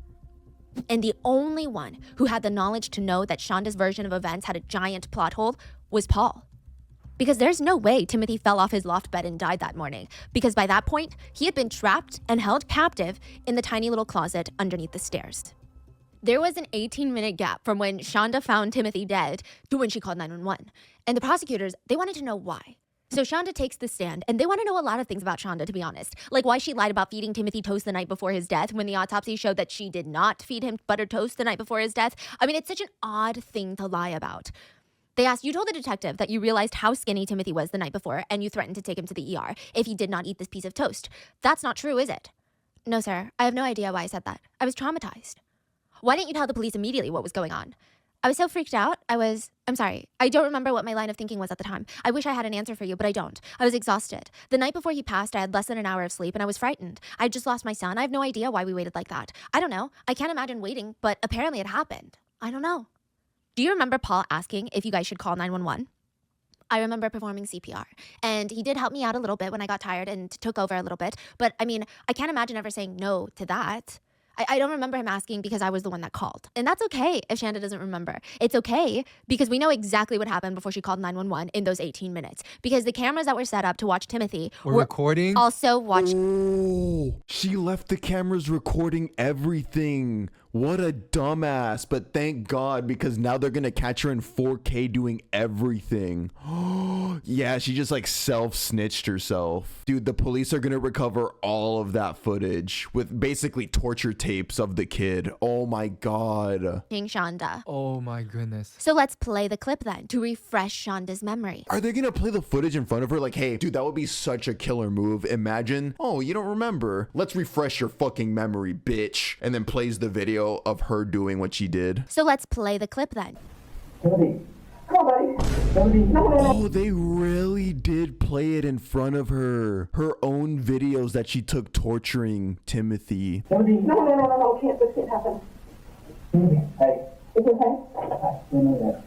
And the only one who had the knowledge to know that Shanda's version of events had a giant plot hole was Paul. Because there's no way Timothy fell off his loft bed and died that morning. Because by that point, he had been trapped and held captive in the tiny little closet underneath the stairs. There was an 18-minute gap from when Shanda found Timothy dead to when she called 911. And the prosecutors, they wanted to know why. So Shanda takes the stand, and they want to know a lot of things about Shanda, to be honest. Like why she lied about feeding Timothy toast the night before his death when the autopsy showed that she did not feed him buttered toast the night before his death. I mean, it's such an odd thing to lie about. They asked, you told the detective that you realized how skinny Timothy was the night before, and you threatened to take him to the ER if he did not eat this piece of toast. That's not true, is it? No, sir. I have no idea why I said that. I was traumatized. Why didn't you tell the police immediately what was going on? I was so freaked out. I'm sorry. I don't remember what my line of thinking was at the time. I wish I had an answer for you, but I don't. I was exhausted. The night before he passed, I had less than an hour of sleep and I was frightened. I just lost my son. I have no idea why we waited like that. I don't know. I can't imagine waiting, but apparently it happened. I don't know. Do you remember Paul asking if you guys should call 911? I remember performing CPR, and he did help me out a little bit when I got tired and took over a little bit. But I mean, I can't imagine ever saying no to that. I don't remember him asking because I was the one that called. And that's okay if Shanda doesn't remember. It's okay because we know exactly what happened before she called 911 in those 18 minutes. Because the cameras that were set up to watch Timothy We're recording? also watched. Oh, she left the cameras recording everything. What a dumbass. But thank God, because now they're gonna catch her in 4K doing everything. Yeah, she just like self-snitched herself. Dude, the police are gonna recover all of that footage with basically torture tapes of the kid. Oh my God. Shanda. Oh my goodness. So let's play the clip then to refresh Shanda's memory. Are they gonna play the footage in front of her? Like, hey, dude, that would be such a killer move. Imagine, oh, you don't remember. Let's refresh your fucking memory, bitch. And then plays the video of her doing what she did. So let's play the clip then. Oh, they really did play it in front of her. Her own videos that she took torturing Timothy. No, this can't happen. Hey. It's okay? I know that.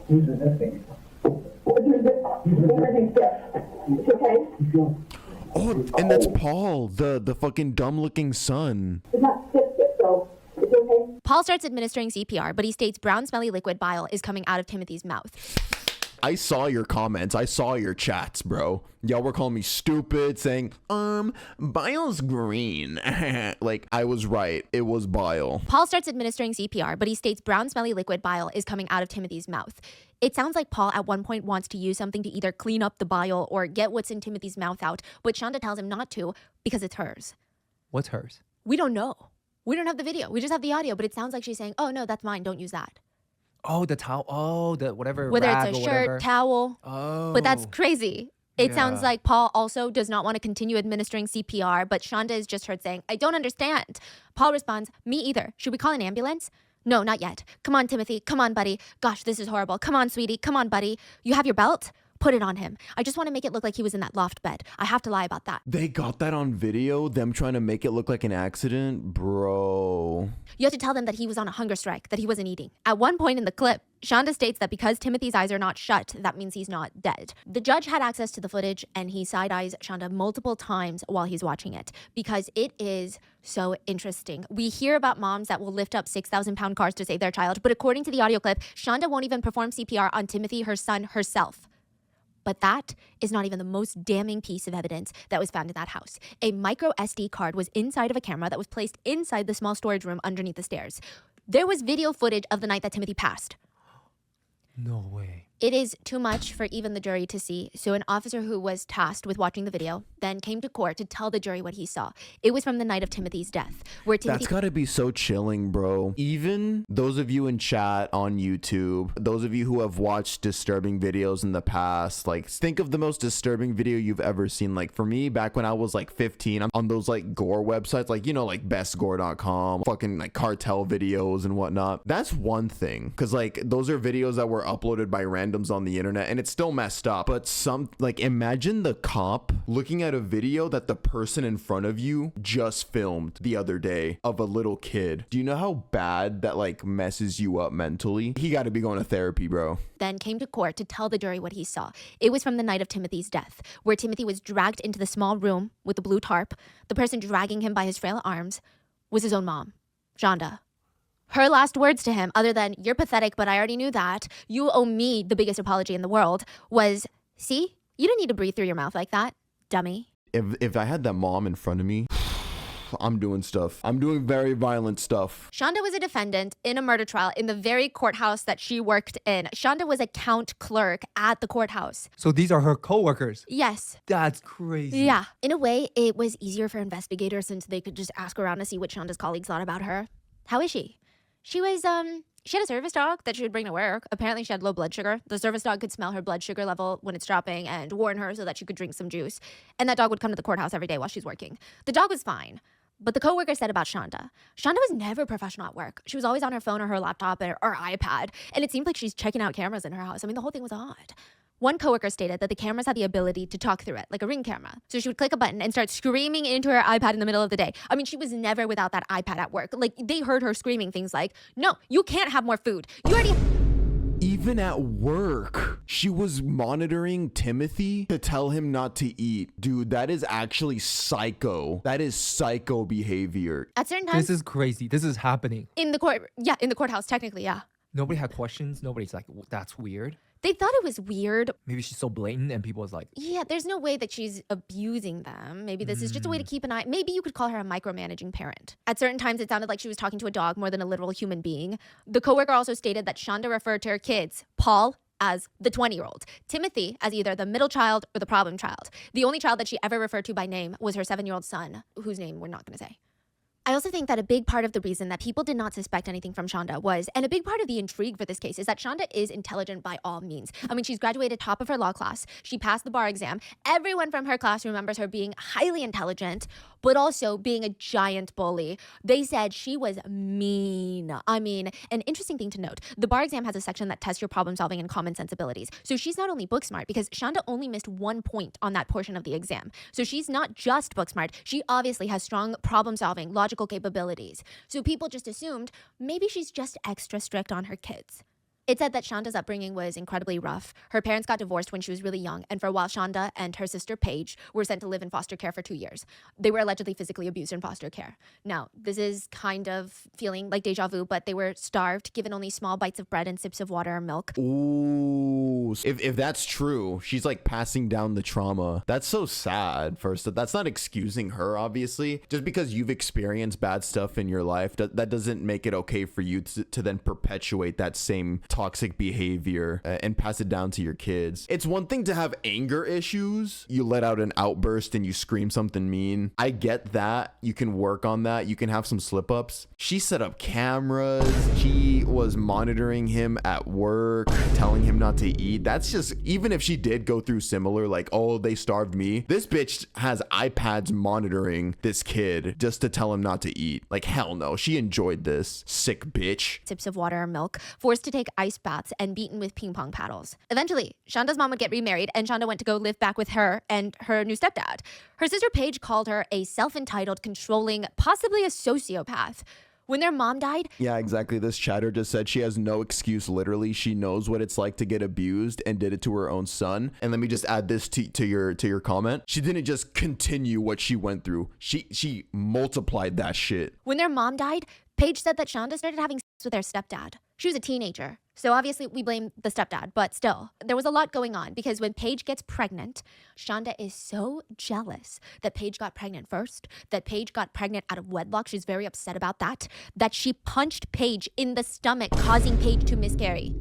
Who's resisting? It's okay? Oh, and that's Paul, the fucking dumb-looking son. It's not sick, so it's okay? Paul starts administering CPR, but he states brown smelly liquid bile is coming out of Timothy's mouth. I saw your comments. I saw your chats, bro. Y'all were calling me stupid, saying, Bile's green. Like, I was right. It was bile. Paul starts administering CPR, but he states brown smelly liquid bile is coming out of Timothy's mouth. It sounds like Paul at one point wants to use something to either clean up the bile or get what's in Timothy's mouth out, but Shonda tells him not to because it's hers. What's hers? We don't know. We don't have the video. We just have the audio, but it sounds like she's saying, oh, no, that's mine. Don't use that. Oh, the towel. Oh, the whatever. Whether rag it's a or shirt, whatever. towel. Oh. But that's crazy. It sounds Yeah. like Paul also does not want to continue administering CPR, but Shonda is just heard saying, I don't understand. Paul responds, me either. Should we call an ambulance? No, not yet. Come on, Timothy. Come on, buddy. Gosh, this is horrible. Come on, sweetie. Come on, buddy. You have your belt? Put it on him. I just want to make it look like he was in that loft bed. I have to lie about that. They got that on video, them trying to make it look like an accident? Bro. You have to tell them that he was on a hunger strike, that he wasn't eating. At one point in the clip, Shonda states that because Timothy's eyes are not shut, that means he's not dead. The judge had access to the footage and he side-eyes Shonda multiple times while he's watching it because it is so interesting. We hear about moms that will lift up 6,000-pound cars to save their child, but according to the audio clip, Shonda won't even perform CPR on Timothy, her son, herself. But that is not even the most damning piece of evidence that was found in that house. A micro SD card was inside of a camera that was placed inside the small storage room underneath the stairs. There was video footage of the night that Timothy passed. No way. It is too much for even the jury to see, so an officer who was tasked with watching the video then came to court to tell the jury what he saw. It was from the night of Timothy's death, where Timothy... That's gotta be so chilling, bro. Even those of you in chat on YouTube, those of you who have watched disturbing videos in the past, like, think of the most disturbing video you've ever seen. Like, for me, back when I was like 15, I'm on those like gore websites, like, you know, like bestgore.com, fucking like cartel videos and whatnot. That's one thing, because like those are videos that were uploaded by randoms on the internet, and it's still messed up. But like, imagine the cop looking at a video that the person in front of you just filmed the other day of a little kid. Do you know how bad that like messes you up mentally? He got to be going to therapy, bro. then came to court to tell the jury what he saw. It was from the night of Timothy's death, where Timothy was dragged into the small room with the blue tarp. The person dragging him by his frail arms was his own mom, Shonda. Her last words to him, other than, you're pathetic, but I already knew that, you owe me the biggest apology in the world, was, see, you didn't need to breathe through your mouth like that, dummy. If I had that mom in front of me, I'm doing stuff. I'm doing very violent stuff. Shonda was a defendant in a murder trial in the very courthouse that she worked in. Shonda was a count clerk at the courthouse. So these are her coworkers. Yes. That's crazy. Yeah. In a way, it was easier for investigators since they could just ask around to see what Shonda's colleagues thought about her. How is she? She was, she had a service dog that she would bring to work. Apparently she had low blood sugar. The service dog could smell her blood sugar level when it's dropping and warn her so that she could drink some juice. And that dog would come to the courthouse every day while she's working. The dog was fine. But the coworker said about Shonda was never professional at work. She was always on her phone or her laptop or iPad. And it seemed like she's checking out cameras in her house. I mean, the whole thing was odd. One coworker stated that the cameras had the ability to talk through it, like a Ring camera. So she would click a button and start screaming into her iPad in the middle of the day. I mean, she was never without that iPad at work. Like, they heard her screaming things like, no, you can't have more food. You already... Even at work, she was monitoring Timothy to tell him not to eat. Dude, that is actually psycho. That is psycho behavior. At certain times... This is crazy. This is happening. In the courthouse, technically, yeah. Nobody had questions. Nobody's like, that's weird. They thought it was weird. Maybe she's so blatant and people was like, Yeah, there's no way that she's abusing them. Maybe this is just a way to keep an eye. Maybe you could call her a micromanaging parent. At certain times, it sounded like she was talking to a dog more than a literal human being. The coworker also stated that Shonda referred to her kids, Paul, as the 20-year-old, Timothy as either the middle child or the problem child. The only child that she ever referred to by name was her 7-year-old son, whose name we're not going to say. I also think that a big part of the reason that people did not suspect anything from Shonda was, and a big part of the intrigue for this case, is that Shonda is intelligent by all means. I mean, she's graduated top of her law class. She passed the bar exam. Everyone from her class remembers her being highly intelligent, but also being a giant bully. They said she was mean. I mean, an interesting thing to note, the bar exam has a section that tests your problem solving and common sense abilities. So she's not only book smart, because Shonda only missed 1 point on that portion of the exam. So she's not just book smart. She obviously has strong problem solving, logical capabilities. So people just assumed maybe she's just extra strict on her kids. It said that Shonda's upbringing was incredibly rough. Her parents got divorced when she was really young, and for a while, Shonda and her sister Paige were sent to live in foster care for 2 years. They were allegedly physically abused in foster care. Now, this is kind of feeling like deja vu, but they were starved, given only small bites of bread and sips of water or milk. Ooh, if that's true, she's like passing down the trauma. That's so sad. First, that's not excusing her, obviously. Just because you've experienced bad stuff in your life, that doesn't make it okay for you to then perpetuate that same toxic behavior and pass it down to your kids. It's one thing to have anger issues. You let out an outburst and you scream something mean. I get that. You can work on that. You can have some slip ups. She set up cameras. She was monitoring him at work, telling him not to eat. That's just, even if she did go through similar, like, oh, they starved me. This bitch has iPads monitoring this kid just to tell him not to eat. Like, hell no. She enjoyed this. Sick bitch. Sips of water or milk, forced to take ice baths, and beaten with ping pong paddles. Eventually, Shonda's mom would get remarried, and Shonda went to go live back with her and her new stepdad. Her sister Paige called her a self-entitled, controlling, possibly a sociopath. When their mom died, Yeah, exactly. This chatter just said she has no excuse. Literally, she knows what it's like to get abused and did it to her own son. And let me just add this to your comment. She didn't just continue what she went through. She multiplied that shit. when their mom died, Paige said that Shonda started having sex with their stepdad. She was a teenager. So obviously we blame the stepdad, but still, there was a lot going on because when Paige gets pregnant, Shonda is so jealous that Paige got pregnant first, that Paige got pregnant out of wedlock. She's very upset about that she punched Paige in the stomach, causing Paige to miscarry.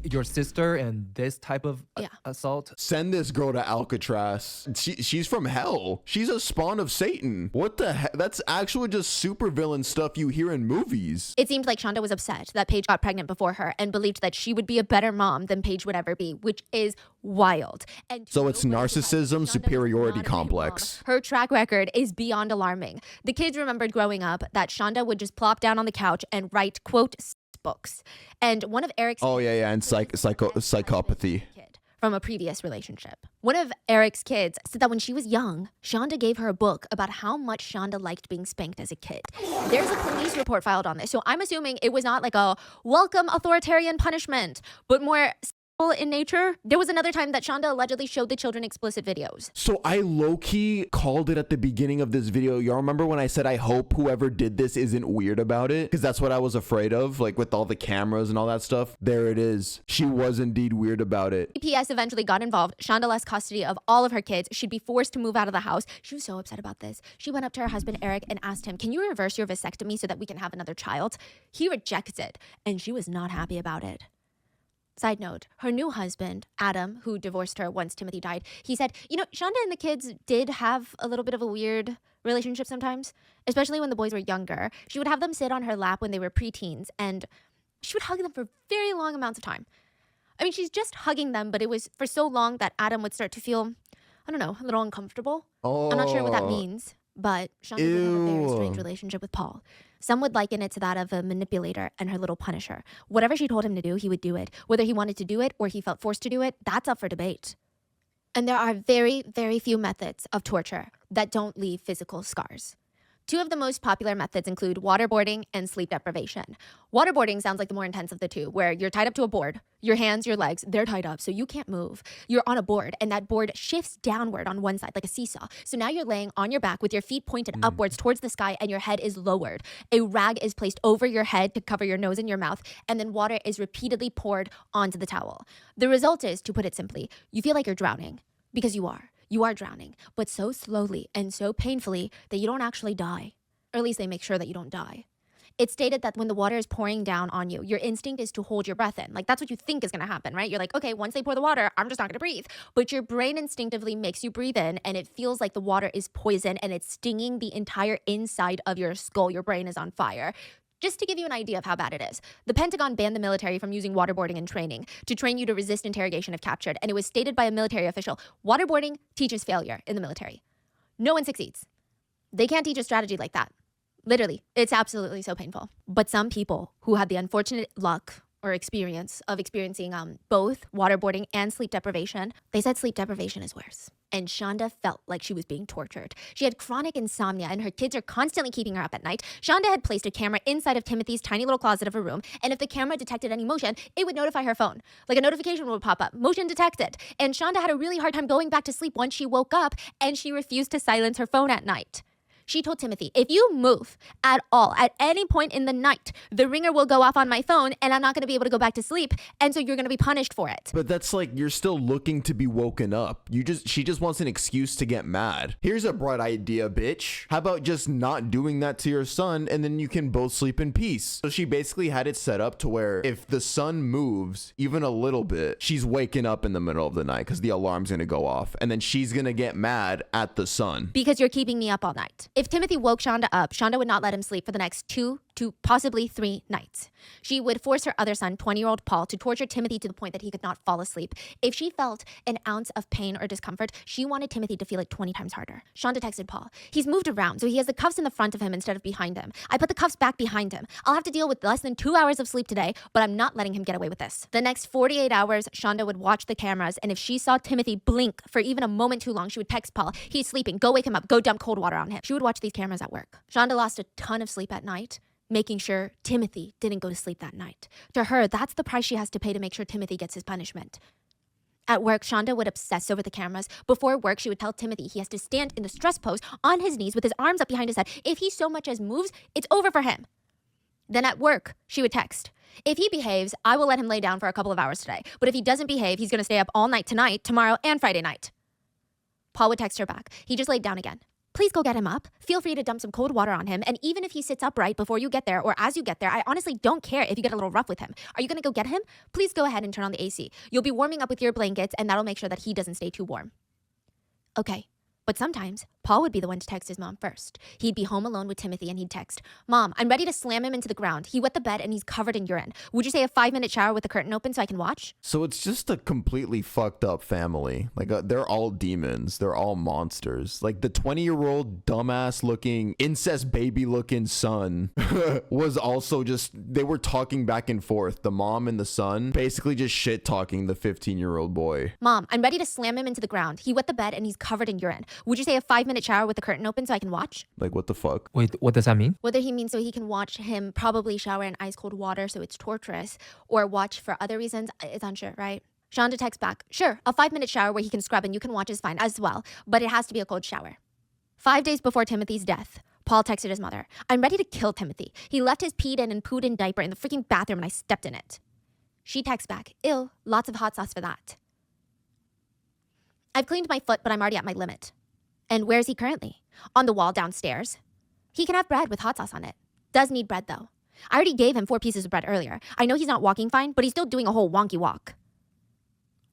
Your sister and this type of assault. Send this girl to Alcatraz. She's from hell. She's a spawn of Satan. What the heck? That's actually just supervillain stuff you hear in movies. It seemed like Shonda was upset that Paige got pregnant before her and believed that she would be a better mom than Paige would ever be, which is wild. And So it's narcissism, superiority complex. Her track record is beyond alarming. The kids remembered growing up that Shonda would just plop down on the couch and write, quote, books. And one of Eric's Oh yeah, and psychopathy. kid from a previous relationship. One of Eric's kids said that when she was young, Shonda gave her a book about how much Shonda liked being spanked as a kid. There's a police report filed on this, so I'm assuming it was not like a welcome authoritarian punishment, but more in nature. There was another time that Shonda allegedly showed the children explicit videos. So I low-key called it at the beginning of this video. Y'all remember when I said I hope whoever did this isn't weird about it? Because that's what I was afraid of, like with all the cameras and all that stuff. There it is. She was indeed weird about it. EPS eventually got involved. Shonda lost custody of all of her kids. She'd be forced to move out of the house. She was so upset about this. She went up to her husband, Eric, and asked him, can you reverse your vasectomy so that we can have another child? He rejects it, and she was not happy about it. Side note, her new husband, Adam, who divorced her once Timothy died, he said, you know, Shonda and the kids did have a little bit of a weird relationship sometimes, especially when the boys were younger. She would have them sit on her lap when they were preteens, and she would hug them for very long amounts of time. I mean, she's just hugging them, but it was for so long that Adam would start to feel, I don't know, a little uncomfortable. I'm not sure what that means, but Shonda did have a very strange relationship with Paul. Some would liken it to that of a manipulator and her little punisher. Whatever she told him to do, he would do it. Whether he wanted to do it or he felt forced to do it, that's up for debate. And there are very, very few methods of torture that don't leave physical scars. Two of the most popular methods include waterboarding and sleep deprivation. Waterboarding sounds like the more intense of the two, where you're tied up to a board. Your hands, your legs, they're tied up, so you can't move. You're on a board, and that board shifts downward on one side, like a seesaw. So now you're laying on your back with your feet pointed upwards towards the sky, and your head is lowered. A rag is placed over your head to cover your nose and your mouth, and then water is repeatedly poured onto the towel. The result is, to put it simply, you feel like you're drowning, because you are. You are drowning, but so slowly and so painfully that you don't actually die. Or at least they make sure that you don't die. It's stated that when the water is pouring down on you, your instinct is to hold your breath in. Like, that's what you think is going to happen, right? You're like, okay, once they pour the water, I'm just not going to breathe. But your brain instinctively makes you breathe in, and it feels like the water is poison, and it's stinging the entire inside of your skull. Your brain is on fire. Just to give you an idea of how bad it is, the Pentagon banned the military from using waterboarding in training to train you to resist interrogation if captured. And it was stated by a military official, waterboarding teaches failure in the military. No one succeeds. They can't teach a strategy like that. Literally, it's absolutely so painful. But some people who had the unfortunate luck or experience of experiencing both waterboarding and sleep deprivation, they said sleep deprivation is worse. and Shonda felt like she was being tortured. She had chronic insomnia, and her kids are constantly keeping her up at night. Shonda had placed a camera inside of Timothy's tiny little closet of a room, and if the camera detected any motion, it would notify her phone. Like a notification would pop up, motion detected. And Shonda had a really hard time going back to sleep once she woke up, and she refused to silence her phone at night. She told Timothy, if you move at all, at any point in the night, the ringer will go off on my phone and I'm not going to be able to go back to sleep. And so you're going to be punished for it. But that's like, you're still looking to be woken up. She just wants an excuse to get mad. Here's a bright idea, bitch. How about just not doing that to your son and then you can both sleep in peace? So she basically had it set up to where if the son moves even a little bit, she's waking up in the middle of the night because the alarm's going to go off. And then she's going to get mad at the son. Because you're keeping me up all night. If Timothy woke Shonda up, Shonda would not let him sleep for the next 2 to possibly 3 nights. She would force her other son, 20-year-old Paul, to torture Timothy to the point that he could not fall asleep. If she felt an ounce of pain or discomfort, she wanted Timothy to feel it 20 times harder. Shonda texted Paul. He's moved around, so he has the cuffs in the front of him instead of behind him. I put the cuffs back behind him. I'll have to deal with less than 2 hours of sleep today, but I'm not letting him get away with this. The next 48 hours, Shonda would watch the cameras, and if she saw Timothy blink for even a moment too long, she would text Paul, he's sleeping, go wake him up, go dump cold water on him. She would watch these cameras at work. Shonda lost a ton of sleep at night, making sure Timothy didn't go to sleep that night. To her, that's the price she has to pay to make sure Timothy gets his punishment. At work, Shonda would obsess over the cameras. Before work, she would tell Timothy he has to stand in the stress pose on his knees with his arms up behind his head. If he so much as moves, it's over for him. Then at work, she would text, if he behaves, I will let him lay down for a couple of hours today. But if he doesn't behave, he's going to stay up all night tonight, tomorrow, and Friday night. Paul would text her back. He just laid down again. Please go get him up. Feel free to dump some cold water on him. And even if he sits upright before you get there or as you get there, I honestly don't care if you get a little rough with him. Are you going to go get him? Please go ahead and turn on the AC. You'll be warming up with your blankets and that'll make sure that he doesn't stay too warm. Okay. But sometimes, Paul would be the one to text his mom first. He'd be home alone with Timothy and he'd text, Mom, I'm ready to slam him into the ground. He wet the bed and he's covered in urine. Would you say a 5-minute shower with the curtain open so I can watch? So it's just a completely fucked up family. Like, they're all demons. They're all monsters. Like, the 20-year-old dumbass looking, incest baby looking son was also just, they were talking back and forth. The mom and the son basically just shit talking the 15-year-old boy. Mom, I'm ready to slam him into the ground. He wet the bed and he's covered in urine. Would you say a 5-minute shower with the curtain open so I can watch? Like, what the fuck? Wait, what does that mean? Whether he means so he can watch him probably shower in ice cold water so it's torturous, or watch for other reasons, it's unsure, right? Shonda texts back, sure, a 5-minute shower where he can scrub and you can watch is fine as well, but it has to be a cold shower. 5 days before Timothy's death, Paul texted his mother, I'm ready to kill Timothy. He left his peed in and pooed in diaper in the freaking bathroom and I stepped in it. She texts back, ill, lots of hot sauce for that. I've cleaned my foot, but I'm already at my limit. And where's he currently? On the wall downstairs. He can have bread with hot sauce on it. Does need bread though. I already gave him 4 pieces of bread earlier. I know he's not walking fine, but he's still doing a whole wonky walk.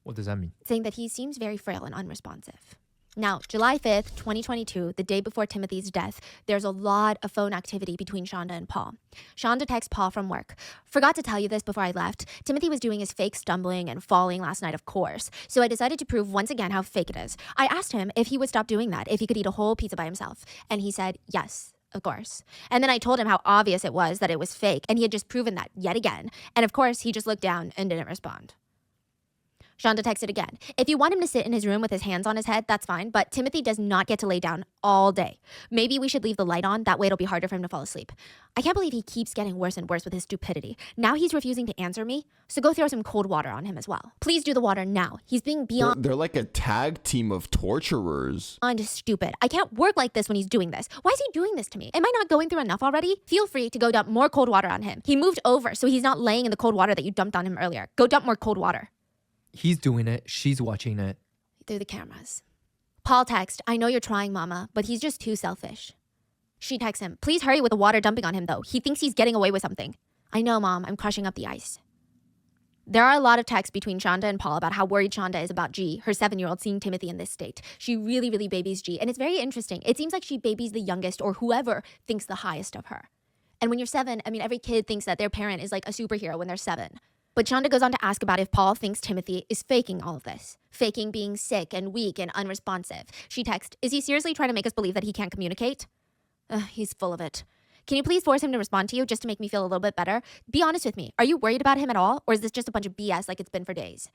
What does that mean? Saying that he seems very frail and unresponsive. Now, July 5th, 2022, the day before Timothy's death, there's a lot of phone activity between Shonda and Paul. Shonda texts Paul from work. Forgot to tell you this before I left. Timothy was doing his fake stumbling and falling last night, of course. So I decided to prove once again how fake it is. I asked him if he would stop doing that, if he could eat a whole pizza by himself. And he said, yes, of course. And then I told him how obvious it was that it was fake, and he had just proven that yet again. And of course, he just looked down and didn't respond. Shonda texted again. If you want him to sit in his room with his hands on his head, that's fine, but Timothy does not get to lay down all day. Maybe we should leave the light on, that way it'll be harder for him to fall asleep. I can't believe he keeps getting worse and worse with his stupidity. Now he's refusing to answer me, so go throw some cold water on him as well. Please do the water now. He's being beyond They're like a tag team of torturers. stupid. I can't work like this when he's doing this. Why is he doing this to me? Am I not going through enough already? Feel free to go dump more cold water on him. He moved over, so he's not laying in the cold water that you dumped on him earlier. Go dump more cold water. He's doing it. She's watching it. Through the cameras. Paul texts, I know you're trying, Mama, but he's just too selfish. She texts him, please hurry with the water dumping on him, though. He thinks he's getting away with something. I know, Mom, I'm crushing up the ice. There are a lot of texts between Shonda and Paul about how worried Shonda is about G, her 7-year-old, seeing Timothy in this state. She really, really babies G, and it's very interesting. It seems like she babies the youngest or whoever thinks the highest of her. And when you're 7, I mean, every kid thinks that their parent is like a superhero when they're 7. But Shonda goes on to ask about if Paul thinks Timothy is faking all of this. Faking being sick and weak and unresponsive. She texts, is he seriously trying to make us believe that he can't communicate? He's full of it. Can you please force him to respond to you just to make me feel a little bit better? Be honest with me. Are you worried about him at all? Or is this just a bunch of BS like it's been for days?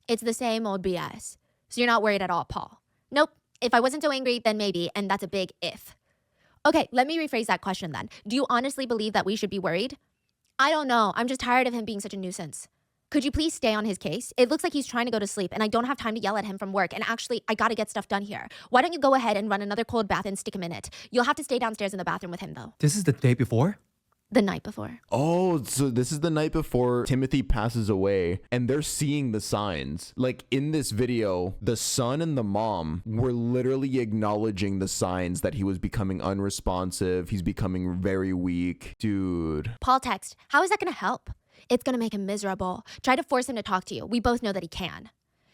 It's the same old BS. So you're not worried at all, Paul. Nope. If I wasn't so angry, then maybe, and that's a big if. Okay, let me rephrase that question then. Do you honestly believe that we should be worried? I don't know. I'm just tired of him being such a nuisance. Could you please stay on his case? It looks like he's trying to go to sleep, and I don't have time to yell at him from work, and actually, I gotta get stuff done here. Why don't you go ahead and run another cold bath and stick him in it? You'll have to stay downstairs in the bathroom with him, though. This is the day before? The night before. Oh, so this is the night before Timothy passes away, and they're seeing the signs. Like in this video, the son and the mom were literally acknowledging the signs that he was becoming unresponsive. He's becoming very weak. Dude. Paul text, how is that gonna help? It's gonna make him miserable. Try to force him to talk to you. We both know that he can.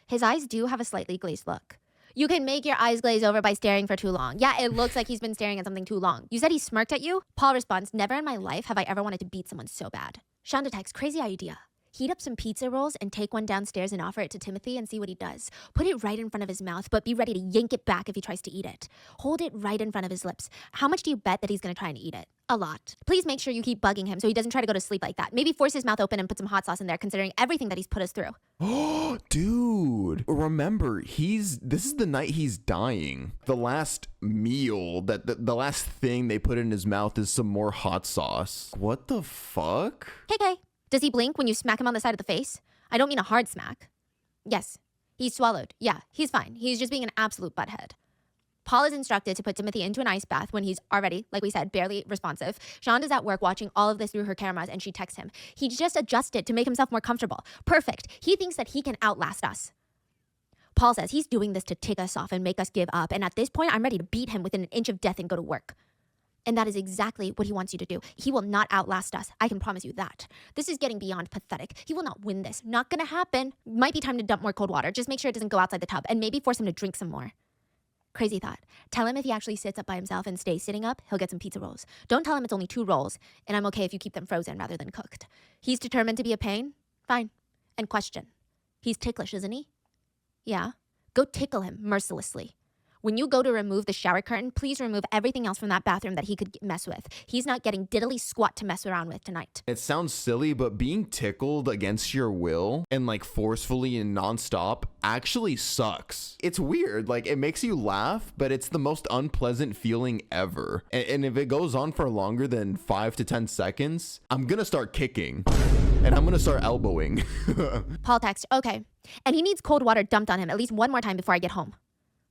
His eyes do have a slightly glazed look. You can make your eyes glaze over by staring for too long. Yeah, it looks like he's been staring at something too long. You said he smirked at you? Paul responds, never in my life have I ever wanted to beat someone so bad. Shonda texts, crazy idea. Heat up some pizza rolls and take one downstairs and offer it to Timothy and see what he does. Put it right in front of his mouth, but be ready to yank it back if he tries to eat it. Hold it right in front of his lips. How much do you bet that he's gonna try and eat it? A lot. Please make sure you keep bugging him so he doesn't try to go to sleep like that. Maybe force his mouth open and put some hot sauce in there considering everything that he's put us through. Oh, dude. Remember, this is the night he's dying. The last meal, the last thing they put in his mouth is some more hot sauce. What the fuck? KK, does he blink when you smack him on the side of the face? I don't mean a hard smack. Yes, he's swallowed. Yeah, he's fine. He's just being an absolute butthead. Paul is instructed to put Timothy into an ice bath when he's already, like we said, barely responsive. Shonda's at work watching all of this through her cameras and she texts him. He just adjusted to make himself more comfortable. Perfect. He thinks that he can outlast us. Paul says he's doing this to tick us off and make us give up. And at this point, I'm ready to beat him within an inch of death and go to work. And that is exactly what he wants you to do. He will not outlast us. I can promise you that. This is getting beyond pathetic. He will not win this. Not gonna happen. Might be time to dump more cold water. Just make sure it doesn't go outside the tub and maybe force him to drink some more. Crazy thought. Tell him if he actually sits up by himself and stays sitting up, he'll get some pizza rolls. Don't tell him it's only 2 rolls, and I'm okay if you keep them frozen rather than cooked. He's determined to be a pain? Fine. And question. He's ticklish, isn't he? Yeah. Go tickle him mercilessly. When you go to remove the shower curtain, please remove everything else from that bathroom that he could mess with. He's not getting diddly squat to mess around with tonight. It sounds silly, but being tickled against your will and like forcefully and nonstop actually sucks. It's weird. Like it makes you laugh, but it's the most unpleasant feeling ever. And if it goes on for longer than 5 to 10 seconds, I'm gonna start kicking and I'm gonna start elbowing. Paul texts, okay. And he needs cold water dumped on him at least one more time before I get home.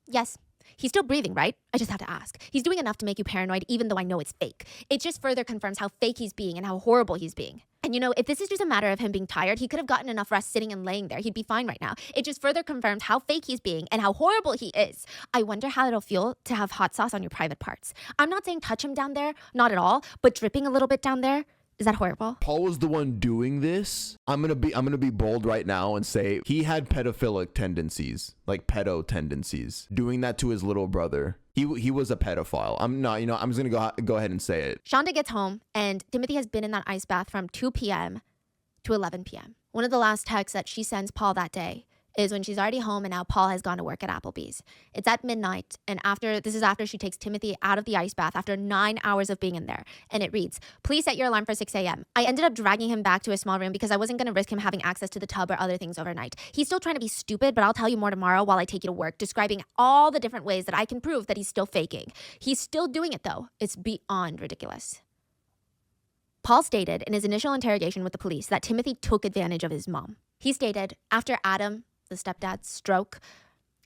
Yes. He's still breathing, right? I just have to ask. He's doing enough to make you paranoid even though I know it's fake. It just further confirms how fake he's being and how horrible he's being. And you know, if this is just a matter of him being tired, he could have gotten enough rest sitting and laying there. He'd be fine right now. It just further confirms how fake he's being and how horrible he is. I wonder how it'll feel to have hot sauce on your private parts. I'm not saying touch him down there, not at all, but dripping a little bit down there, is that horrible? Paul was the one doing this. I'm gonna be bold right now and say he had pedophilic tendencies, like pedo tendencies, doing that to his little brother. He was a pedophile. I'm not, I'm just gonna go ahead and say it. Shonda gets home and Timothy has been in that ice bath from 2 p.m. to 11 p.m. One of the last texts that she sends Paul that day is when she's already home and now Paul has gone to work at Applebee's. It's at midnight, and this is after she takes Timothy out of the ice bath after 9 hours of being in there. And it reads, please set your alarm for 6 a.m. I ended up dragging him back to a small room because I wasn't going to risk him having access to the tub or other things overnight. He's still trying to be stupid, but I'll tell you more tomorrow while I take you to work, describing all the different ways that I can prove that he's still faking. He's still doing it though. It's beyond ridiculous. Paul stated in his initial interrogation with the police that Timothy took advantage of his mom. He stated, after Adam, the stepdad's stroke,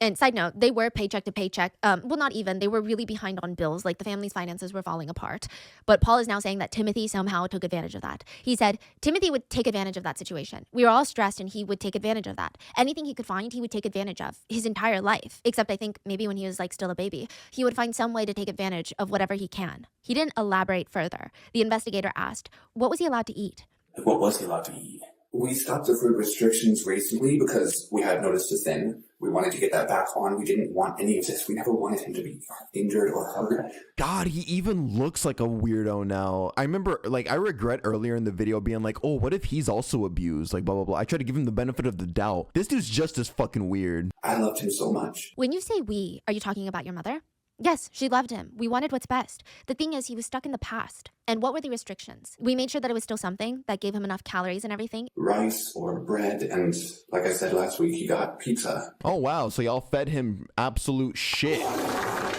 and side note, they were paycheck to paycheck. Well, not even. They were really behind on bills. Like the family's finances were falling apart. But Paul is now saying that Timothy somehow took advantage of that. He said Timothy would take advantage of that situation. We were all stressed and he would take advantage of that. Anything he could find, he would take advantage of his entire life. Except I think maybe when he was like still a baby, he would find some way to take advantage of whatever he can. He didn't elaborate further. The investigator asked, what was he allowed to eat? What was he allowed to eat? We stopped the food restrictions recently because we had noticed his thin. We wanted to get that back on. We didn't want any of this. We never wanted him to be injured or hurt. God, he even looks like a weirdo now. I remember, I regret earlier in the video being like, oh, what if he's also abused? Like, blah, blah, blah. I tried to give him the benefit of the doubt. This dude's just as fucking weird. I loved him so much. When you say we, are you talking about your mother? Yes, she loved him. We wanted what's best. The thing is, he was stuck in the past. And what were the restrictions? We made sure that it was still something that gave him enough calories and everything. Rice or bread, and like I said last week, he got pizza. Oh, wow. So y'all fed him absolute shit.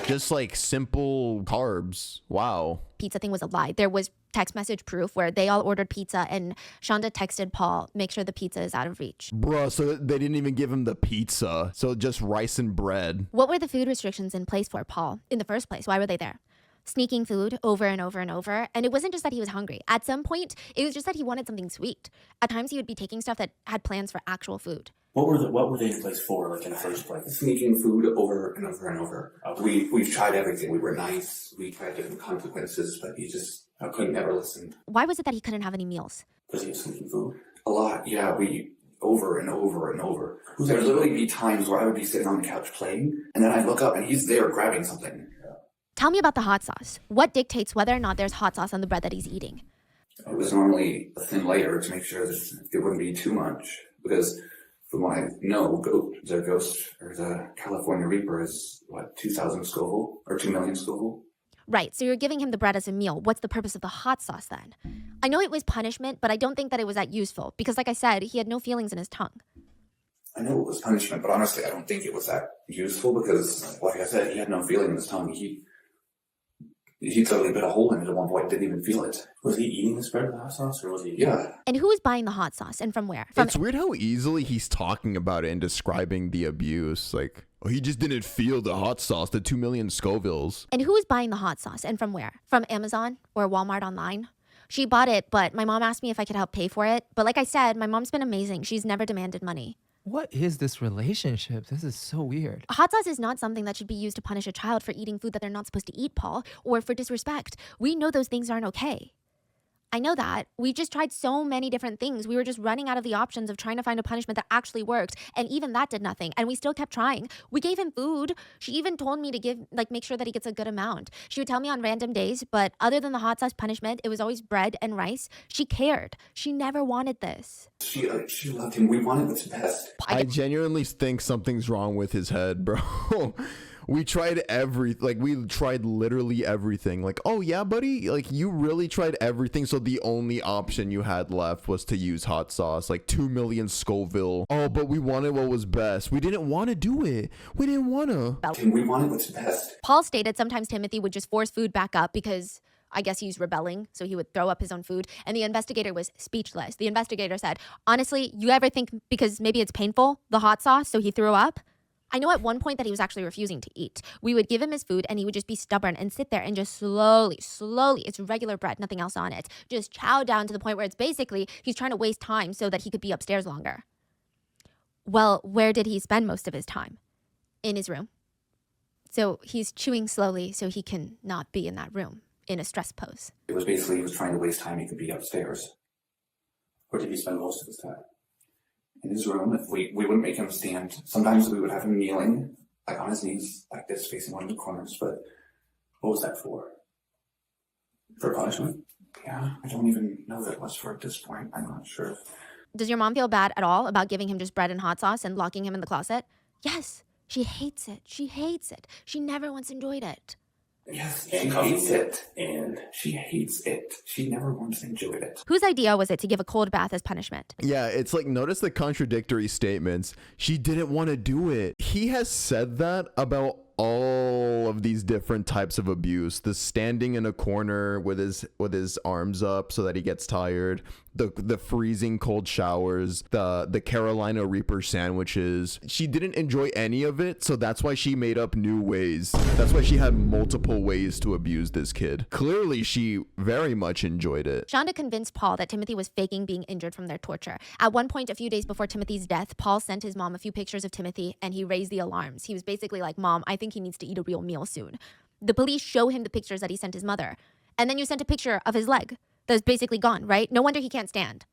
Just like simple carbs. Wow. Pizza thing was a lie. There was text message proof where they all ordered pizza and Shonda texted Paul, make sure the pizza is out of reach. Bruh, so they didn't even give him the pizza. So just rice and bread. What were the food restrictions in place for Paul in the first place? Why were they there? Sneaking food over and over and over. And it wasn't just that he was hungry. At some point, it was just that he wanted something sweet. At times, he would be taking stuff that had plans for actual food. What were they in place for, like in the first place? Sneaking food over and over and over. We've tried everything. We were nice. We tried different consequences, but he just couldn't ever listen. Why was it that he couldn't have any meals? Was he sneaking food? A lot, yeah. We over and over and over. There'd literally be times where I would be sitting on the couch playing, and then I'd look up and he's there grabbing something. Tell me about the hot sauce. What dictates whether or not there's hot sauce on the bread that he's eating? It was normally a thin layer to make sure that it wouldn't be too much, because from what I know, the California Reaper is, 2,000 Scoville, or 2 million Scoville? Right, so you're giving him the bread as a meal. What's the purpose of the hot sauce then? I know it was punishment, but I don't think that it was that useful, because like I said, he had no feelings in his tongue. I know it was punishment, but honestly, I don't think it was that useful, because, like I said, he had no feeling in his tongue. He totally bit a hole in it at one point, didn't even feel it. Was he eating this bread with hot sauce, or was he? Yeah. And who was buying the hot sauce, and from where? It's weird how easily he's talking about it and describing the abuse. Like, oh, he just didn't feel the hot sauce, the 2 million Scovilles. And who was buying the hot sauce, and from where? From Amazon or Walmart online? She bought it, but my mom asked me if I could help pay for it. But like I said, my mom's been amazing. She's never demanded money. What is this relationship? This is so weird. Hot sauce is not something that should be used to punish a child for eating food that they're not supposed to eat, Paul, or for disrespect. We know those things aren't okay. I know that. We just tried so many different things. We were just running out of the options of trying to find a punishment that actually worked. And even that did nothing. And we still kept trying. We gave him food. She even told me to make sure that he gets a good amount. She would tell me on random days, but other than the hot sauce punishment, it was always bread and rice. She cared. She never wanted this. She loved him. We wanted what's best. I genuinely think something's wrong with his head, bro. We tried we tried literally everything. Like, oh yeah, buddy, like you really tried everything. So the only option you had left was to use hot sauce, like 2 million Scoville. Oh, but we wanted what was best. We didn't want to do it. We didn't want to. We wanted what's best. Paul stated sometimes Timothy would just force food back up because I guess he's rebelling, so he would throw up his own food. And the investigator was speechless. The investigator said, honestly, you ever think because maybe it's painful, the hot sauce, so he threw up? I know at one point that he was actually refusing to eat. We would give him his food and he would just be stubborn and sit there and just slowly, it's regular bread, nothing else on it, just chow down to the point where it's basically he's trying to waste time so that he could be upstairs longer. Well, where did he spend most of his time? In his room. So he's chewing slowly so he can not be in that room in a stress pose. It was basically he was trying to waste time. He could be upstairs. Where did he spend most of his time? In his room. We wouldn't make him stand. Sometimes we would have him kneeling, like on his knees, like this, facing one of the corners. But what was that for? For punishment? Yeah, I don't even know that it was for at this point. I'm not sure. Does your mom feel bad at all about giving him just bread and hot sauce and locking him in the closet? Yes, she hates it. She hates it. She never once enjoyed it. Yes, she hates it. And she hates it. She never once enjoyed it. Whose idea was it to give a cold bath as punishment? Yeah, it's like, notice the contradictory statements. She didn't want to do it. He has said that about all of these different types of abuse. The standing in a corner with his arms up so that he gets tired, the freezing cold showers, the Carolina Reaper sandwiches. She didn't enjoy any of it, so that's why she made up new ways. That's why she had multiple ways to abuse this kid. Clearly, she very much enjoyed it. Shonda convinced Paul that Timothy was faking being injured from their torture. At one point, a few days before Timothy's death, Paul sent his mom a few pictures of Timothy, and he raised the alarms. He was basically like, Mom, I think he needs to eat a real meal soon. The police show him the pictures that he sent his mother. And then you sent a picture of his leg that's basically gone, right? No wonder he can't stand.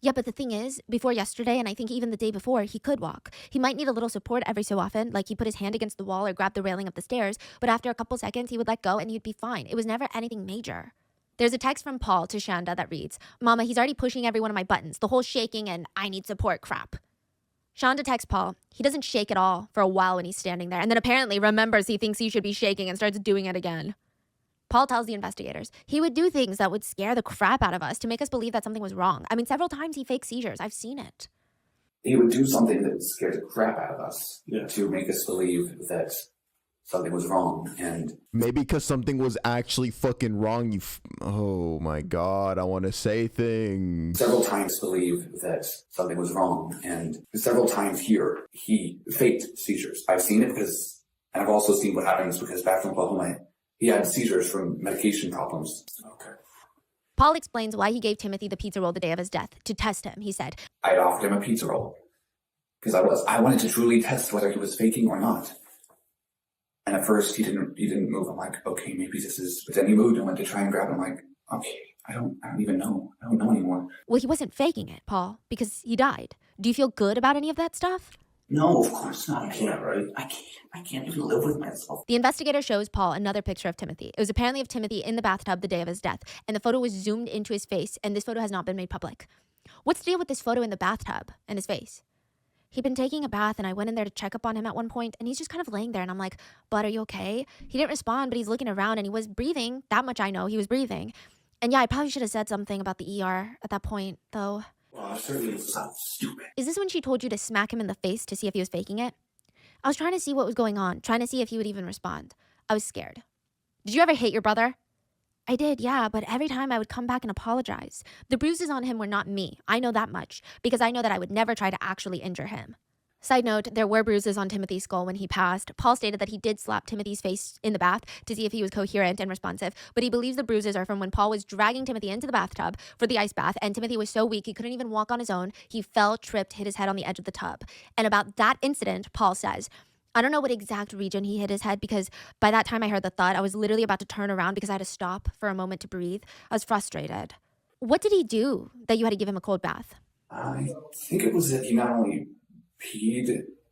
Yeah, but the thing is, before yesterday, and I think even the day before, he could walk. He might need a little support every so often, like he put his hand against the wall or grabbed the railing of the stairs, but after a couple seconds, he would let go and he'd be fine. It was never anything major. There's a text from Paul to Shonda that reads, Mama, he's already pushing every one of my buttons, the whole shaking and I need support crap. Shonda texts Paul. He doesn't shake at all for a while when he's standing there, and then apparently remembers he thinks he should be shaking and starts doing it again. Paul tells the investigators he would do things that would scare the crap out of us to make us believe that something was wrong. I mean, several times he faked seizures. I've seen it. He would do something that would scare the crap out of us to make us believe that something was wrong. And maybe because something was actually fucking wrong, oh my god, I want to say things. Several times believe that something was wrong. And several times here, he faked seizures. I've seen it because, and I've also seen what happens because back in Oklahoma, he had seizures from medication problems. Okay. Paul explains why he gave Timothy the pizza roll the day of his death, to test him. He said, I had offered him a pizza roll because I wanted to truly test whether he was faking or not. And at first he didn't move. I'm like, okay, maybe this is, but then he moved and went to try and grab it. I'm like, okay, I don't even know. I don't know anymore. Well, he wasn't faking it, Paul, because he died. Do you feel good about any of that stuff? No, of course not. I can't, right? I can't even live with myself. The investigator shows Paul another picture of Timothy. It was apparently of Timothy in the bathtub the day of his death, and the photo was zoomed into his face, and this photo has not been made public. What's the deal with this photo in the bathtub and his face? He'd been taking a bath, and I went in there to check up on him at one point, and he's just kind of laying there, and I'm like, bud, are you okay? He didn't respond, but he's looking around, and he was breathing. That much I know, he was breathing. And yeah, I probably should have said something about the ER at that point, though. Well, I certainly sound stupid. Is this when she told you to smack him in the face to see if he was faking it? I was trying to see what was going on, trying to see if he would even respond. I was scared. Did you ever hate your brother? I did, yeah, but every time I would come back and apologize. The bruises on him were not me. I know that much, because I know that I would never try to actually injure him. Side note, there were bruises on Timothy's skull when he passed. Paul stated that he did slap Timothy's face in the bath to see if he was coherent and responsive, but he believes the bruises are from when Paul was dragging Timothy into the bathtub for the ice bath, and Timothy was so weak he couldn't even walk on his own. He fell, tripped, hit his head on the edge of the tub. And about that incident, Paul says, I don't know what exact region he hit his head, because by that time I heard the thud. I was literally about to turn around because I had to stop for a moment to breathe. I was frustrated. What did he do that you had to give him a cold bath? I think it was that he not only peed,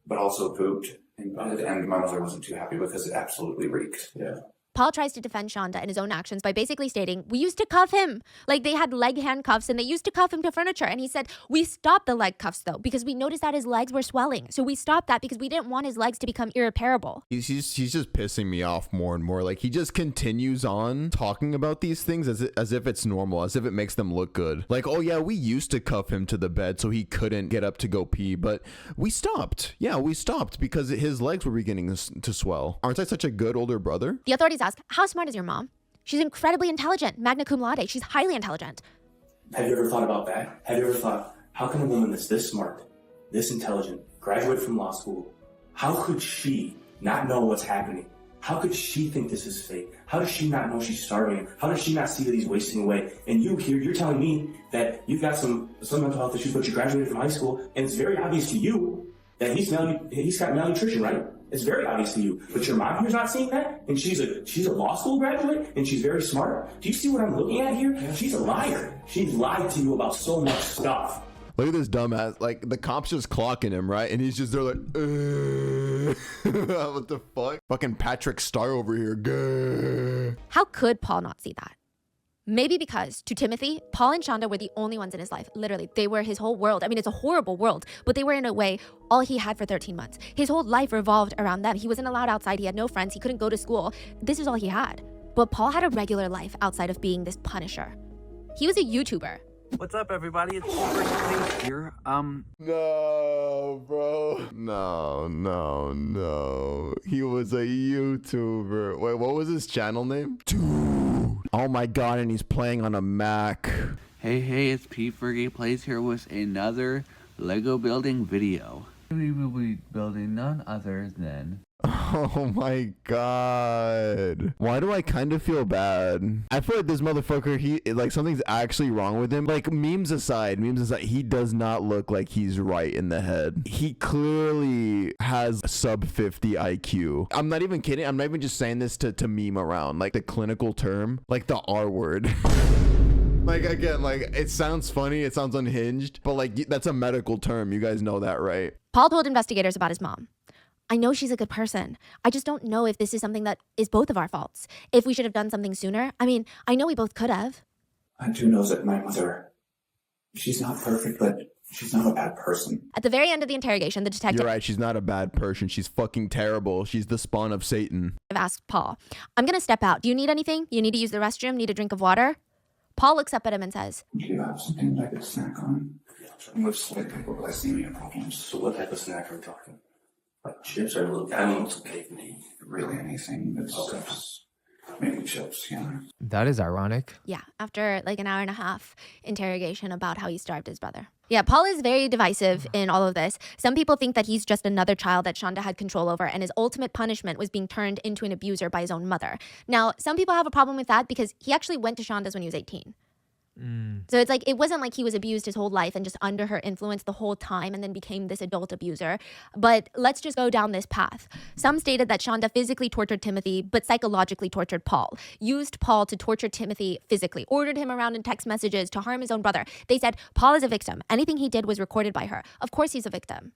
but also pooped in bed, and my mother wasn't too happy because it absolutely reeked. Yeah. Paul tries to defend Shonda in his own actions by basically stating, we used to cuff him. Like, they had leg handcuffs and they used to cuff him to furniture. And he said, we stopped the leg cuffs though, because we noticed that his legs were swelling. So we stopped that because we didn't want his legs to become irreparable. He's just pissing me off more and more. Like, he just continues on talking about these things as if it's normal, as if it makes them look good. Like, oh yeah, we used to cuff him to the bed so he couldn't get up to go pee, but we stopped. Yeah, we stopped because his legs were beginning to swell. Aren't I such a good older brother? The authorities ask, how smart is your mom? She's incredibly intelligent, magna cum laude. She's highly intelligent. Have you ever thought about that? Have you ever thought, how can a woman that's this smart, this intelligent, graduate from law school, how could she not know what's happening? How could she think this is fake? How does she not know she's starving? How does she not see that he's wasting away? And you here, you're telling me that you've got some mental health issues, but you graduated from high school, and it's very obvious to you that he's got malnutrition, right? It's very obvious to you, but your mom here's not seeing that, and she's a law school graduate, and she's very smart. Do you see what I'm looking at here? She's a liar. She's lied to you about so much stuff. Look at this dumbass. Like, the cops just clocking him, right? And he's just there like, what the fuck? Fucking Patrick Star over here. Gah. How could Paul not see that? Maybe because, to Timothy, Paul and Shonda were the only ones in his life. Literally, they were his whole world. I mean, it's a horrible world, but they were, in a way, all he had for 13 months. His whole life revolved around them. He wasn't allowed outside. He had no friends. He couldn't go to school. This is all he had. But Paul had a regular life outside of being this punisher. He was a YouTuber. What's up, everybody? It's Paul here. No, bro. No. He was a YouTuber. Wait, what was his channel name? Dude. Oh my god, and he's playing on a Mac. Hey, it's Pete Fergie Plays here with another Lego building video. We will be building none other than... Oh my god. Why do I kind of feel bad? I feel like this motherfucker, something's actually wrong with him. Like, memes aside, he does not look like he's right in the head. He clearly has sub 50 IQ. I'm not even kidding. I'm not even just saying this to meme around. Like, the clinical term, like the R word. Like, again, like, it sounds funny, it sounds unhinged, but like, that's a medical term. You guys know that, right? Paul told investigators about his mom. I know she's a good person. I just don't know if this is something that is both of our faults. If we should have done something sooner. I mean, I know we both could have. I do know that my mother, she's not perfect, but She's not a bad person. At the very end of the interrogation, the detective You're right, she's not a bad person. She's fucking terrible. She's the spawn of Satan. asked Paul, I'm going to step out. Do you need anything? You need to use the restroom? Need a drink of water? Paul looks up at him and says, Do you have something I could snack on? I'm with slight hypoglycemia problems. So what type of snack are we talking? Like chips or little, I don't know what's okay for me. Really anything that's maybe chips, yeah. That is ironic. yeah, after like an hour and a half interrogation about how he starved his brother. Yeah, Paul is very divisive in all of this. Some people think that he's just another child that Shonda had control over, and his ultimate punishment was being turned into an abuser by his own mother. Now, some people have a problem with that because he actually went to Shonda's when he was 18. So it's like, it wasn't like he was abused his whole life and just under her influence the whole time and then became this adult abuser. But let's just go down this path. Some stated that Shonda physically tortured Timothy, but psychologically tortured Paul. Used Paul to torture Timothy physically. Ordered him around in text messages to harm his own brother. They said, Paul is a victim. Anything he did was recorded by her. Of course he's a victim.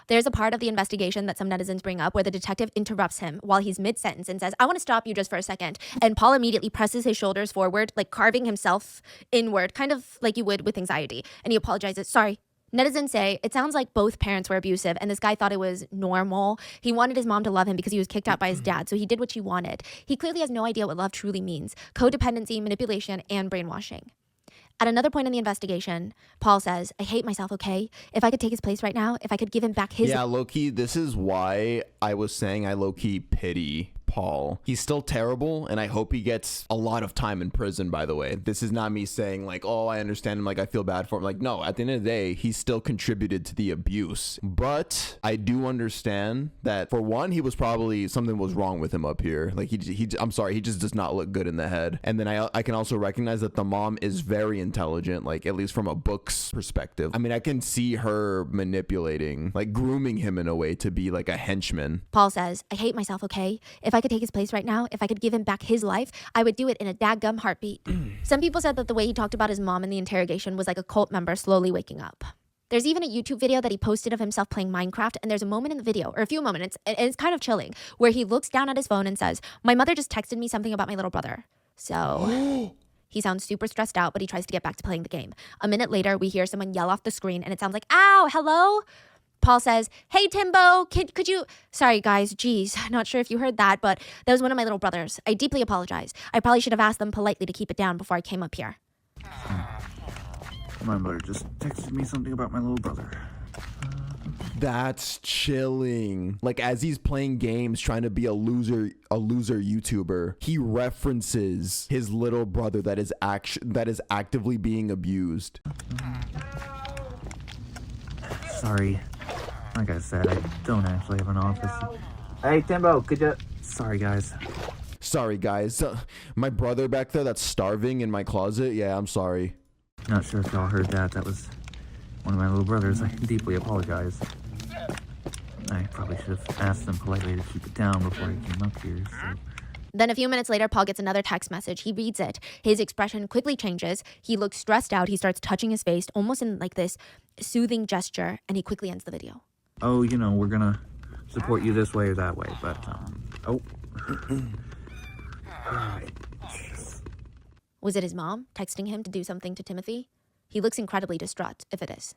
There's a part of the investigation that some netizens bring up where the detective interrupts him while he's mid-sentence and says, I want to stop you just for a second. And Paul immediately presses his shoulders forward, like carving himself inward, kind of like you would with anxiety. And he apologizes. Sorry. Netizens say, it sounds like both parents were abusive and this guy thought it was normal. He wanted his mom to love him because he was kicked out by his dad, so he did what she wanted. He clearly has no idea what love truly means. Codependency, manipulation, and brainwashing. At another point in the investigation, Paul says, I hate myself, okay? If I could take his place right now, if I could give him back his... Yeah, low-key, this is why I was saying I low-key pity Paul. He's still terrible, and I hope he gets a lot of time in prison, by the way. This is not me saying, like, oh, I understand him, like, I feel bad for him. Like, no, at the end of the day, he still contributed to the abuse. But I do understand that, for one, he was probably, something was wrong with him up here. Like, I'm sorry, he just does not look good in the head. And then I can also recognize that the mom is very intelligent, like, at least from a book's perspective. I mean, I can see her manipulating, like, grooming him in a way to be, like, a henchman. Paul says, I hate myself, okay? If I could take his place right now, if I could give him back his life, I would do it in a dadgum heartbeat. Some people said that the way he talked about his mom in the interrogation was like a cult member slowly waking up. There's even a YouTube video that he posted of himself playing Minecraft, and there's a moment in the video, or a few moments, it's kind of chilling, where he looks down at his phone and says, my mother just texted me something about my little brother. So... He sounds super stressed out, but he tries to get back to playing the game. A minute later, we hear someone yell off the screen, and it sounds like, ow, hello? Paul says, hey, Timbo, could you... Sorry, guys, geez, not sure if you heard that, but that was one of my little brothers. I deeply apologize. I probably should have asked them politely to keep it down before I came up here. My mother just texted me something about my little brother. That's chilling. Like, as he's playing games trying to be a loser YouTuber, he references his little brother that is actively being abused. Sorry. Like I said, I don't actually have an office. Hey, Timbo, could you... Sorry, guys. Sorry, guys. My brother back there that's starving in my closet. Yeah, I'm sorry. Not sure if y'all heard that. That was one of my little brothers. I deeply apologize. I probably should have asked them politely to keep it down before I came up here, so... Then a few minutes later, Paul gets another text message. He reads it. His expression quickly changes. He looks stressed out. He starts touching his face, almost in like this soothing gesture, and he quickly ends the video. Oh, you know, we're gonna support you this way or that way, but, oh. Alright. Was it his mom texting him to do something to Timothy? He looks incredibly distraught, if it is.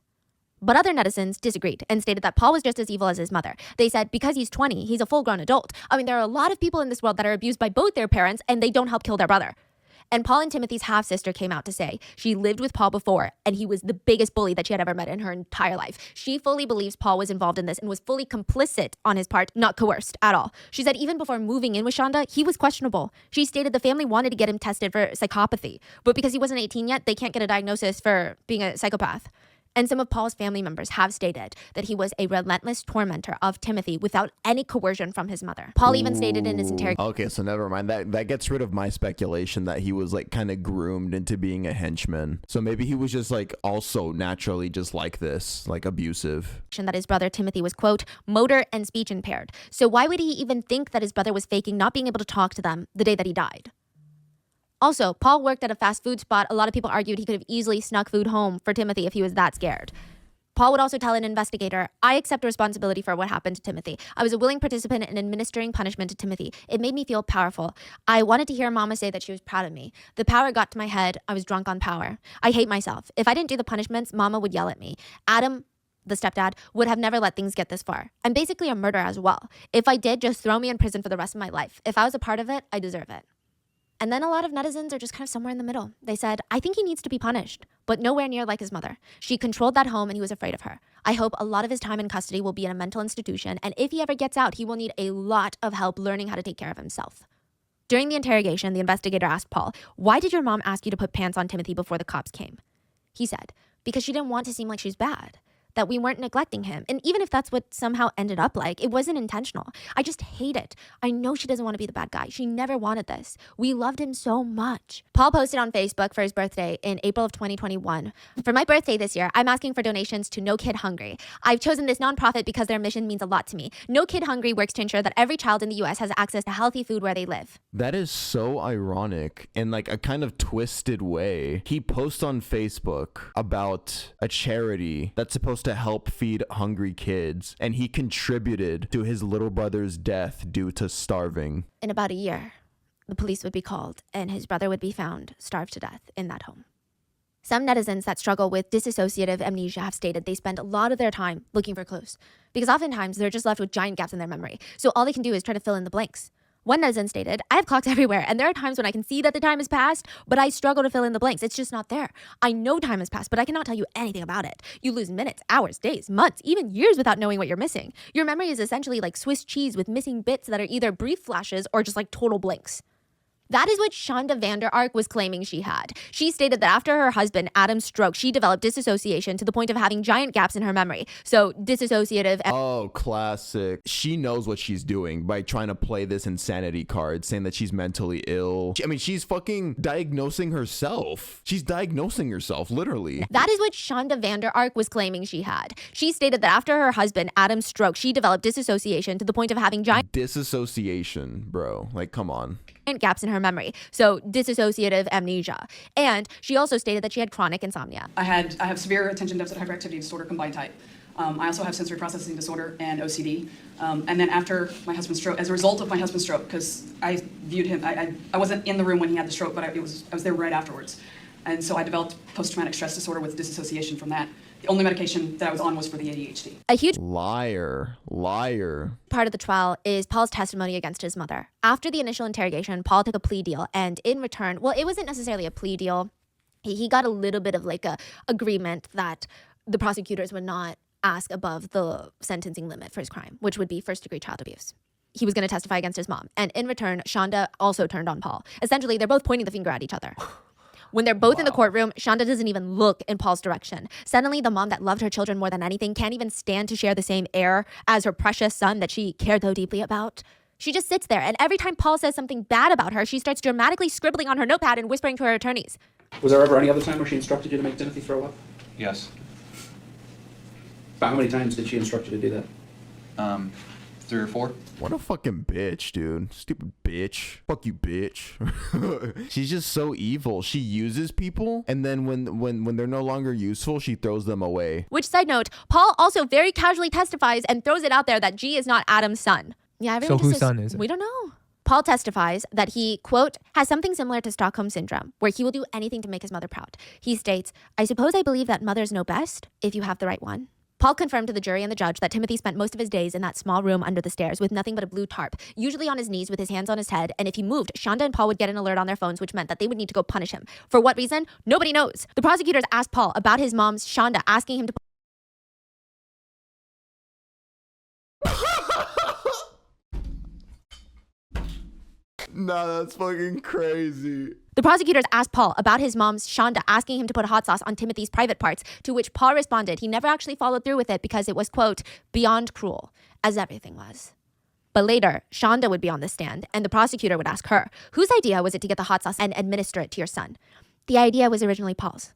But other netizens disagreed and stated that Paul was just as evil as his mother. They said because he's 20, he's a full-grown adult. I mean, there are a lot of people in this world that are abused by both their parents and they don't help kill their brother. And Paul and Timothy's half-sister came out to say she lived with Paul before and he was the biggest bully that she had ever met in her entire life. She fully believes Paul was involved in this and was fully complicit on his part, not coerced at all. She said even before moving in with Shonda, he was questionable. She stated the family wanted to get him tested for psychopathy, but because he wasn't 18 yet, they can't get a diagnosis for being a psychopath. And some of Paul's family members have stated that he was a relentless tormentor of Timothy without any coercion from his mother. Paul even stated in his interrogation. Okay, so never mind. That gets rid of my speculation that he was like kind of groomed into being a henchman. So maybe he was just like also naturally just like this, like abusive. That his brother Timothy was, quote, motor and speech impaired. So why would he even think that his brother was faking not being able to talk to them the day that he died? Also, Paul worked at a fast food spot. A lot of people argued he could have easily snuck food home for Timothy if he was that scared. Paul would also tell an investigator, I accept responsibility for what happened to Timothy. I was a willing participant in administering punishment to Timothy. It made me feel powerful. I wanted to hear Mama say that she was proud of me. The power got to my head. I was drunk on power. I hate myself. If I didn't do the punishments, Mama would yell at me. Adam, the stepdad, would have never let things get this far. I'm basically a murderer as well. If I did, just throw me in prison for the rest of my life. If I was a part of it, I deserve it. And then a lot of netizens are just kind of somewhere in the middle. They said, I think he needs to be punished, but nowhere near like his mother. She controlled that home and he was afraid of her. I hope a lot of his time in custody will be in a mental institution, and if he ever gets out, he will need a lot of help learning how to take care of himself. During the interrogation, the investigator asked Paul, why did your mom ask you to put pants on Timothy before the cops came? He said, because she didn't want to seem like she's bad, that we weren't neglecting him. And even if that's what somehow ended up like, it wasn't intentional. I just hate it. I know she doesn't want to be the bad guy. She never wanted this. We loved him so much. Paul posted on Facebook for his birthday in April of 2021. For my birthday this year, I'm asking for donations to No Kid Hungry. I've chosen this nonprofit because their mission means a lot to me. No Kid Hungry works to ensure that every child in the US has access to healthy food where they live. That is so ironic in like a kind of twisted way. He posts on Facebook about a charity that's supposed to help feed hungry kids, and he contributed to his little brother's death due to starving. In about a year, the police would be called and his brother would be found starved to death in that home. Some netizens that struggle with dissociative amnesia have stated they spend a lot of their time looking for clues, because oftentimes they're just left with giant gaps in their memory, so all they can do is try to fill in the blanks. One netizen stated, I have clocks everywhere, and there are times when I can see that the time has passed, but I struggle to fill in the blanks. It's just not there. I know time has passed, but I cannot tell you anything about it. You lose minutes, hours, days, months, even years without knowing what you're missing. Your memory is essentially like Swiss cheese with missing bits that are either brief flashes or just like total blanks. That is what Shonda Vander Ark was claiming she had. She stated that after her husband, Adam's stroke, she developed disassociation to the point of having giant gaps in her memory. So dissociative... Oh, classic. She knows what she's doing by trying to play this insanity card, saying that she's mentally ill. I mean, she's fucking diagnosing herself. She's diagnosing herself, literally. That is what Shonda Vander Ark was claiming she had. She stated that after her husband, Adam's stroke, she developed disassociation to the point of having giant... Disassociation, bro. Like, come on. Gaps in her memory, so dissociative amnesia. And she also stated that she had chronic insomnia. I have severe attention deficit hyperactivity disorder combined type. I also have sensory processing disorder and OCD. And then after my husband's stroke, as a result of my husband's stroke, because I viewed him, I wasn't in the room when he had the stroke, but I was there right afterwards. And so I developed post-traumatic stress disorder with disassociation from that. The only medication that I was on was for the ADHD. A huge liar part of the trial is Paul's testimony against his mother. After the initial interrogation, Paul took a plea deal, and in return, well, it wasn't necessarily a plea deal. He got a little bit of like a agreement that the prosecutors would not ask above the sentencing limit for his crime, which would be first-degree child abuse. He was going to testify against his mom. And in return, Shonda also turned on Paul. Essentially, they're both pointing the finger at each other. When they're both in the courtroom, Shonda doesn't even look in Paul's direction. Suddenly, the mom that loved her children more than anything can't even stand to share the same air as her precious son that she cared so deeply about. She just sits there, and every time Paul says something bad about her, she starts dramatically scribbling on her notepad and whispering to her attorneys. Was there ever any other time where she instructed you to make Timothy throw up? Yes. About how many times did she instruct you to do that? 3 or 4. What a fucking bitch, dude. Stupid bitch. Fuck you, bitch. She's just so evil. She uses people, and then when they're no longer useful, she throws them away. Which, side note, Paul also very casually testifies and throws it out there that G is not Adam's son. Yeah, everyone so just whose son is it? We don't know. Paul testifies that he, quote, has something similar to Stockholm Syndrome, where he will do anything to make his mother proud. He states, I suppose I believe that mothers know best if you have the right one. Paul confirmed to the jury and the judge that Timothy spent most of his days in that small room under the stairs with nothing but a blue tarp, usually on his knees with his hands on his head, and if he moved, Shonda and Paul would get an alert on their phones, which meant that they would need to go punish him. For what reason? Nobody knows. The prosecutors asked Paul about his mom's Shonda asking him to... Nah, that's fucking crazy. The prosecutors asked Paul about his mom's Shonda asking him to put hot sauce on Timothy's private parts, to which Paul responded he never actually followed through with it because it was, quote, beyond cruel, as everything was. But later, Shonda would be on the stand, and the prosecutor would ask her, whose idea was it to get the hot sauce and administer it to your son? The idea was originally Paul's.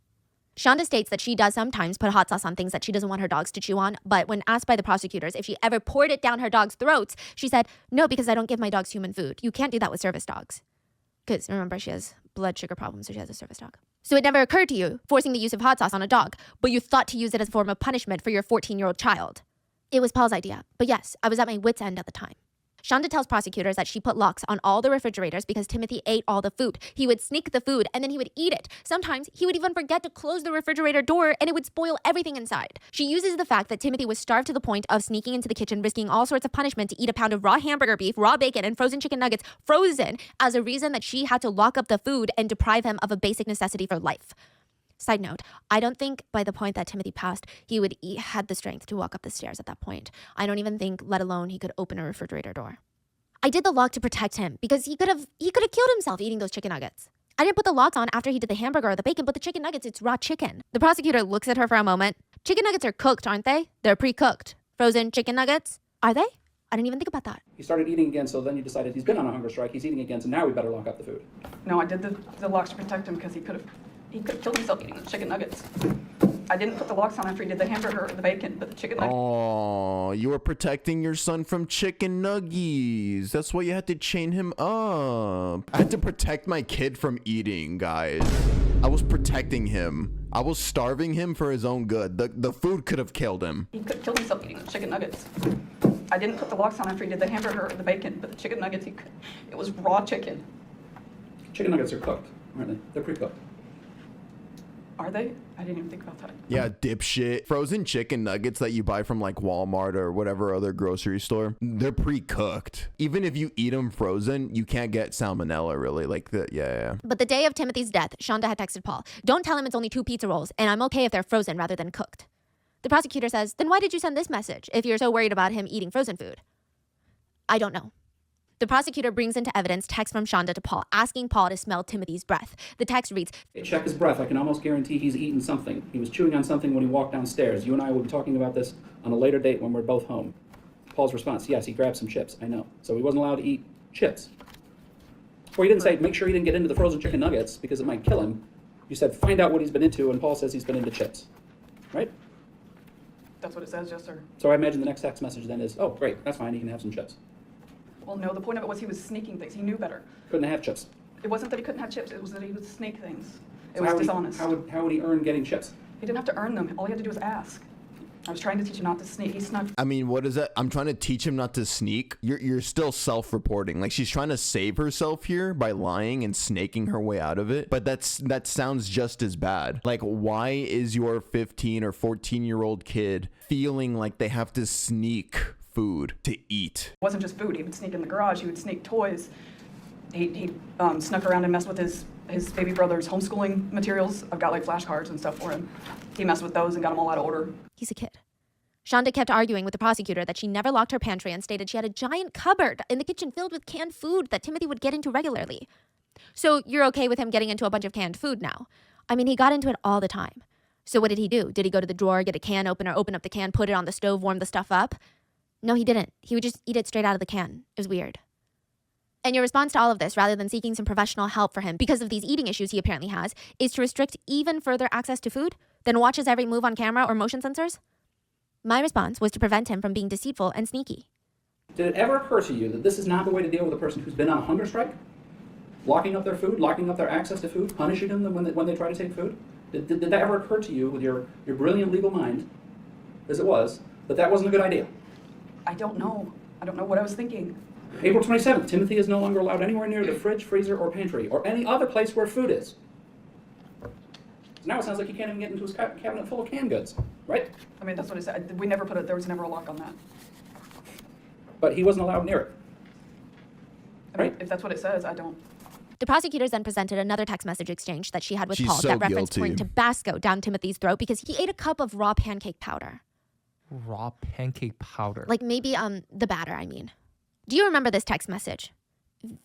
Shonda states that she does sometimes put hot sauce on things that she doesn't want her dogs to chew on, but when asked by the prosecutors if she ever poured it down her dogs' throats, she said, no, because I don't give my dogs human food. You can't do that with service dogs. Because remember, she has blood sugar problems, so she has a service dog. So it never occurred to you, forcing the use of hot sauce on a dog, but you thought to use it as a form of punishment for your 14-year-old child. It was Paul's idea, but yes, I was at my wit's end at the time. Shonda tells prosecutors that she put locks on all the refrigerators because Timothy ate all the food. He would sneak the food and then he would eat it. Sometimes he would even forget to close the refrigerator door and it would spoil everything inside. She uses the fact that Timothy was starved to the point of sneaking into the kitchen, risking all sorts of punishment to eat a pound of raw hamburger beef, raw bacon, and frozen chicken nuggets frozen as a reason that she had to lock up the food and deprive him of a basic necessity for life. Side note, I don't think by the point that Timothy passed, he had the strength to walk up the stairs at that point. I don't even think, let alone he could open a refrigerator door. I did the lock to protect him because he could have killed himself eating those chicken nuggets. I didn't put the locks on after he did the hamburger or the bacon, but the chicken nuggets, it's raw chicken. The prosecutor looks at her for a moment. Chicken nuggets are cooked, aren't they? They're pre-cooked. Frozen chicken nuggets? Are they? I didn't even think about that. He started eating again, so then you decided he's been on a hunger strike, he's eating again, so now we better lock up the food. No, I did the locks to protect him because he could have killed himself eating the chicken nuggets. I didn't put the locks on after he did the hamburger or the bacon, but the chicken nuggets. Oh, you were protecting your son from chicken nuggies. That's why you had to chain him up. I had to protect my kid from eating, guys. I was protecting him. I was starving him for his own good. The food could have killed him. He could have killed himself eating the chicken nuggets. I didn't put the locks on after he did the hamburger or the bacon, but the chicken nuggets, it was raw chicken. Chicken nuggets are cooked, aren't they? They're pre-cooked. Are they? I didn't even think about that. Yeah, dipshit. Frozen chicken nuggets that you buy from like Walmart or whatever other grocery store, they're pre-cooked. Even if you eat them frozen, you can't get salmonella really. Yeah. But the day of Timothy's death, Shonda had texted Paul, "Don't tell him it's only 2 pizza rolls, and I'm okay if they're frozen rather than cooked." The prosecutor says, "Then why did you send this message if you're so worried about him eating frozen food?" I don't know. The prosecutor brings into evidence text from Shonda to Paul, asking Paul to smell Timothy's breath. The text reads, Check his breath. I can almost guarantee he's eaten something. He was chewing on something when he walked downstairs. You and I will be talking about this on a later date when we're both home. Paul's response, yes, he grabbed some chips. I know. So he wasn't allowed to eat chips. Or you didn't say, make sure he didn't get into the frozen chicken nuggets because it might kill him. You said, find out what he's been into, and Paul says he's been into chips. Right? That's what it says, yes, sir. So I imagine the next text message then is, oh, great, that's fine, he can have some chips. Well, no, the point of it was he was sneaking things. He knew better. Couldn't have chips. It wasn't that he couldn't have chips. It was that he would sneak things. It So was how dishonest. How would he earn getting chips? He didn't have to earn them. All he had to do was ask. I was trying to teach him not to sneak. He snuck. I mean, what is that? I'm trying to teach him not to sneak. You're still self-reporting. Like, she's trying to save herself here by lying and snaking her way out of it. But that sounds just as bad. Like, why is your 15 or 14-year-old kid feeling like they have to sneak food to eat? It wasn't just food. He would sneak in the garage. He would sneak toys. He snuck around and messed with his baby brother's homeschooling materials. I've got like flashcards and stuff for him. He messed with those and got them all out of order. He's a kid. Shonda kept arguing with the prosecutor that she never locked her pantry and stated she had a giant cupboard in the kitchen filled with canned food that Timothy would get into regularly. So you're okay with him getting into a bunch of canned food now? I mean, he got into it all the time. So what did he do? Did he go to the drawer, get a can opener, open up the can, put it on the stove, warm the stuff up? No, he didn't. He would just eat it straight out of the can. It was weird. And your response to all of this, rather than seeking some professional help for him because of these eating issues he apparently has, is to restrict even further access to food, then watch his every move on camera or motion sensors? My response was to prevent him from being deceitful and sneaky. Did it ever occur to you that this is not the way to deal with a person who's been on a hunger strike? Locking up their food, locking up their access to food, punishing them when they try to take food? Did that ever occur to you with your brilliant legal mind, as it was, that wasn't a good idea? I don't know. I don't know what I was thinking. April 27th, Timothy is no longer allowed anywhere near the fridge, freezer, or pantry, or any other place where food is. So now it sounds like he can't even get into his cabinet full of canned goods, right? I mean, that's what I said. We never there was never a lock on that. But he wasn't allowed near it. I mean, if that's what it says, I don't. The prosecutors then presented another text message exchange that she had with She's Paul so that referenced guilty. pouring Tabasco down Timothy's throat because he ate a cup of raw pancake powder. Raw pancake powder. Like maybe the batter, I mean. Do you remember this text message?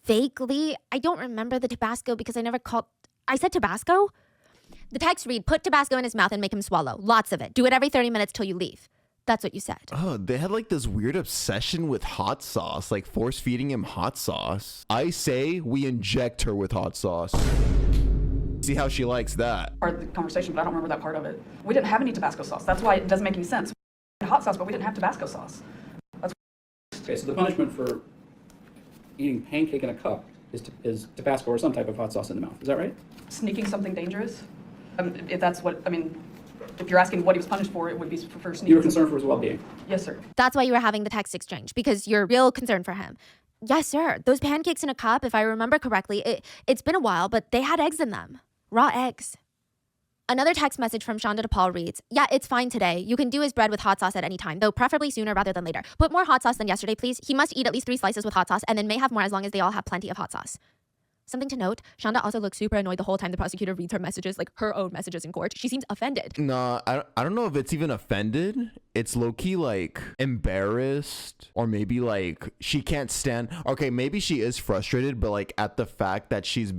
Vaguely. I don't remember the Tabasco because I said Tabasco? The text read, put Tabasco in his mouth and make him swallow. Lots of it. Do it every 30 minutes till you leave. That's what you said. Oh, they had like this weird obsession with hot sauce, like force feeding him hot sauce. I say we inject her with hot sauce. See how she likes that. Part of the conversation, but I don't remember that part of it. We didn't have any Tabasco sauce. That's why it doesn't make any sense. We had hot sauce, but we didn't have Tabasco sauce. Okay, so the punishment for eating pancake in a cup is Tabasco or some type of hot sauce in the mouth. Is that right? Sneaking something dangerous? If that's what, I mean, if you're asking what he was punished for, it would be for sneaking. You were concerned for his well-being? Yes, sir. That's why you were having the text exchange, because you're real concerned for him. Yes, sir. Those pancakes in a cup, if I remember correctly, it's been a while, but they had eggs in them. Raw eggs. Another text message from Shonda to Paul reads, yeah, it's fine today. You can do his bread with hot sauce at any time, though preferably sooner rather than later. Put more hot sauce than yesterday, please. He must eat at least 3 slices with hot sauce and then may have more as long as they all have plenty of hot sauce. Something to note, Shonda also looks super annoyed the whole time the prosecutor reads her messages, like her own messages in court. She seems offended. Nah, I don't know if it's even offended. It's low-key like embarrassed, or maybe like she can't stand. Okay, maybe she is frustrated, but like at the fact that she's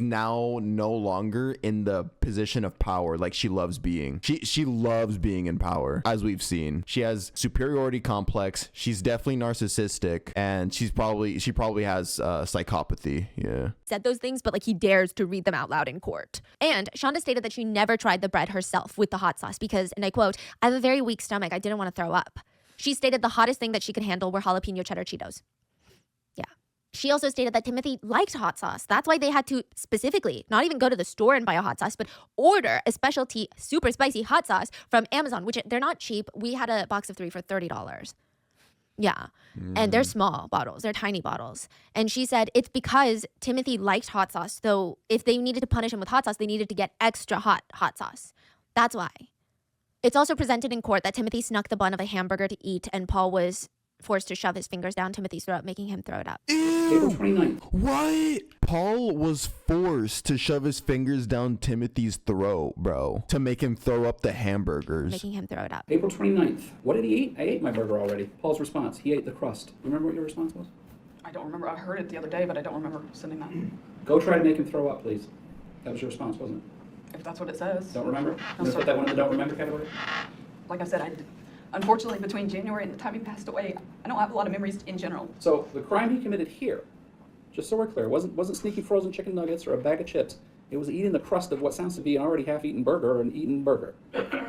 now no longer in the position of power like she loves being. She loves being in power, as we've seen. She has superiority complex. She's definitely narcissistic, and she probably has psychopathy. Yeah. Said those things, but like he dares to read them out loud in court. And Shonda stated that she never tried the bread herself with the hot sauce because, and I quote, I have a very weak stomach. I didn't want to throw up. She stated the hottest thing that she could handle were jalapeno cheddar Cheetos. Yeah. She also stated that Timothy liked hot sauce. That's why they had to specifically not even go to the store and buy a hot sauce, but order a specialty super spicy hot sauce from Amazon, which they're not cheap. We had a box of 3 for $30. Yeah. And they're small bottles. They're tiny bottles. And she said it's because Timothy liked hot sauce. So if they needed to punish him with hot sauce, they needed to get extra hot sauce. That's why. It's also presented in court that Timothy snuck the bun of a hamburger to eat, and Paul was forced to shove his fingers down Timothy's throat, making him throw it up. April 29th. What? Paul was forced to shove his fingers down Timothy's throat, bro, to make him throw up the hamburgers. Making him throw it up. April 29th. What did he eat? I ate my burger already. Paul's response. He ate the crust. Remember what your response was? I don't remember. I heard it the other day, but I don't remember sending that. Go try to make him throw up, please. That was your response, wasn't it? If that's what it says. Don't remember? No, Let's sir. put that one in the don't remember category. Like I said, unfortunately, between January and the time he passed away, I don't have a lot of memories in general. So the crime he committed here, just so we're clear, wasn't sneaking frozen chicken nuggets or a bag of chips. It was eating the crust of what sounds to be an already half-eaten burger or an eaten burger.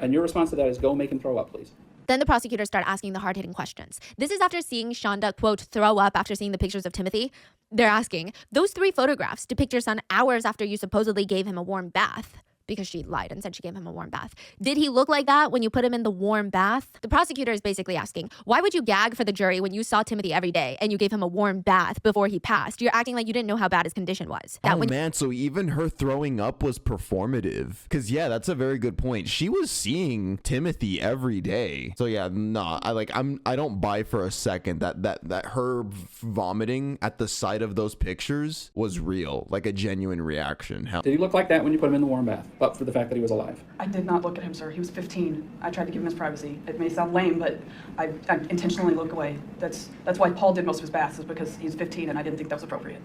And your response to that is go make him throw up, please. Then the prosecutors start asking the hard-hitting questions. This is after seeing Shonda, quote, throw up after seeing the pictures of Timothy. They're asking, those 3 photographs depict your son hours after you supposedly gave him a warm bath. Because she lied and said she gave him a warm bath. Did he look like that when you put him in the warm bath? The prosecutor is basically asking, why would you gag for the jury when you saw Timothy every day and you gave him a warm bath before he passed? You're acting like you didn't know how bad his condition was. Man, so even her throwing up was performative. Because, yeah, that's a very good point. She was seeing Timothy every day. So, yeah, I don't buy for a second that her vomiting at the sight of those pictures was real, like a genuine reaction. Did he look like that when you put him in the warm bath? But for the fact that he was alive. I did not look at him, sir. He was 15. I tried to give him his privacy. It may sound lame, but I intentionally look away. That's why Paul did most of his baths, is because he's 15 and I didn't think that was appropriate.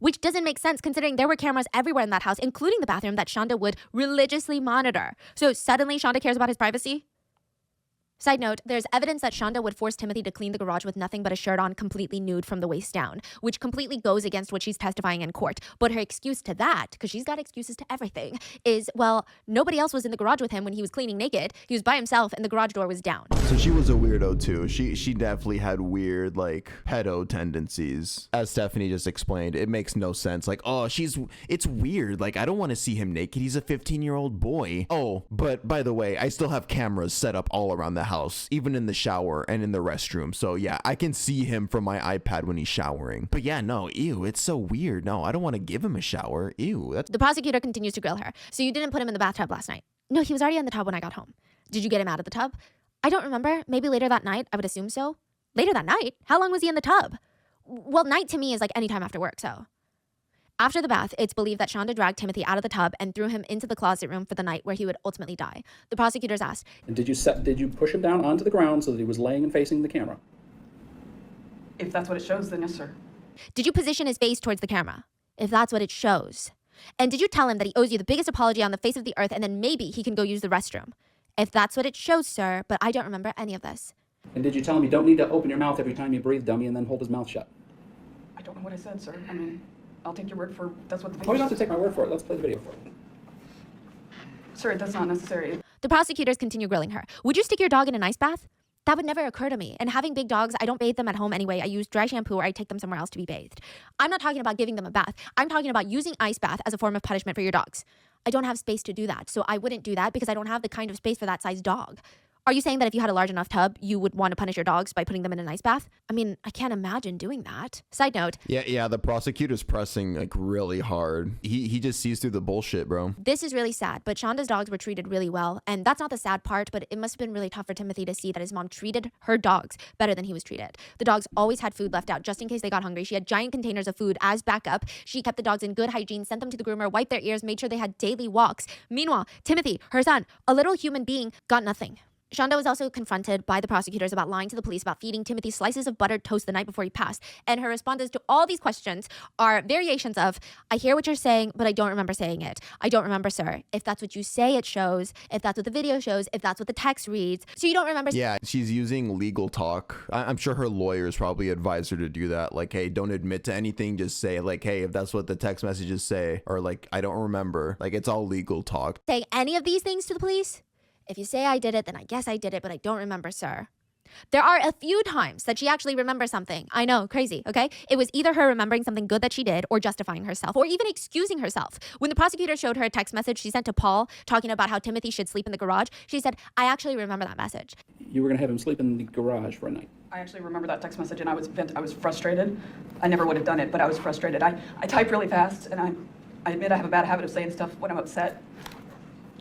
Which doesn't make sense considering there were cameras everywhere in that house, including the bathroom that Shonda would religiously monitor. So suddenly Shonda cares about his privacy? Side note, there's evidence that Shonda would force Timothy to clean the garage with nothing but a shirt on, completely nude from the waist down, which completely goes against what she's testifying in court. But her excuse to that, because she's got excuses to everything, is, well, nobody else was in the garage with him when he was cleaning naked. He was by himself and the garage door was down. So she was a weirdo too. She definitely had weird, like, pedo tendencies. As Stephanie just explained, it makes no sense. Like, oh, it's weird. Like, I don't want to see him naked. He's a 15-year-old boy. Oh, but by the way, I still have cameras set up all around the house, even in the shower and in the restroom. So yeah, I can see him from my iPad when he's showering. But yeah, no, ew, it's so weird. No, I don't want to give him a shower. Ew. The prosecutor continues to grill her. So you didn't put him in the bathtub last night? No, he was already in the tub when I got home. Did you get him out of the tub? I don't remember. Maybe later that night. I would assume so. Later that night? How long was he in the tub? Well, night to me is like any time after work, so. After the bath, it's believed that Shonda dragged Timothy out of the tub and threw him into the closet room for the night where he would ultimately die. The prosecutors asked, and did you push him down onto the ground so that he was laying and facing the camera? If that's what it shows, then yes, sir. Did you position his face towards the camera? If that's what it shows. And did you tell him that he owes you the biggest apology on the face of the earth and then maybe he can go use the restroom? If that's what it shows, sir, but I don't remember any of this. And did you tell him you don't need to open your mouth every time you breathe, dummy, and then hold his mouth shut? I don't know what I said, sir. I mean, I'll take your word for that's what the video Oh, you don't have to take my word for it. Let's play the video for it. Sir, that's not necessary. The prosecutors continue grilling her. Would you stick your dog in an ice bath? That would never occur to me. And having big dogs, I don't bathe them at home anyway. I use dry shampoo or I take them somewhere else to be bathed. I'm not talking about giving them a bath. I'm talking about using ice bath as a form of punishment for your dogs. I don't have space to do that. So I wouldn't do that because I don't have the kind of space for that size dog. Are you saying that if you had a large enough tub, you would want to punish your dogs by putting them in an ice bath? I mean, I can't imagine doing that. Side note. Yeah, the prosecutor's pressing like really hard. He just sees through the bullshit, bro. This is really sad, but Shonda's dogs were treated really well. And that's not the sad part, but it must have been really tough for Timothy to see that his mom treated her dogs better than he was treated. The dogs always had food left out just in case they got hungry. She had giant containers of food as backup. She kept the dogs in good hygiene, sent them to the groomer, wiped their ears, made sure they had daily walks. Meanwhile, Timothy, her son, a little human being, got nothing. Shonda was also confronted by the prosecutors about lying to the police about feeding Timothy slices of buttered toast the night before he passed. And her responses to all these questions are variations of, I hear what you're saying, but I don't remember saying it. I don't remember, sir. If that's what you say, it shows. If that's what the video shows, if that's what the text reads. So you don't remember. Yeah, she's using legal talk. I'm sure her lawyers probably advised her to do that. Like, hey, don't admit to anything. Just say like, hey, if that's what the text messages say, or like, I don't remember. Like, it's all legal talk. Say any of these things to the police? If you say I did it, then I guess I did it, but I don't remember, sir. There are a few times that she actually remembers something. I know, crazy, okay? It was either her remembering something good that she did or justifying herself or even excusing herself. When the prosecutor showed her a text message she sent to Paul talking about how Timothy should sleep in the garage, she said, I actually remember that message. You were going to have him sleep in the garage for a night. I actually remember that text message, and I was frustrated. I never would have done it, but I was frustrated. I type really fast, and I admit I have a bad habit of saying stuff when I'm upset,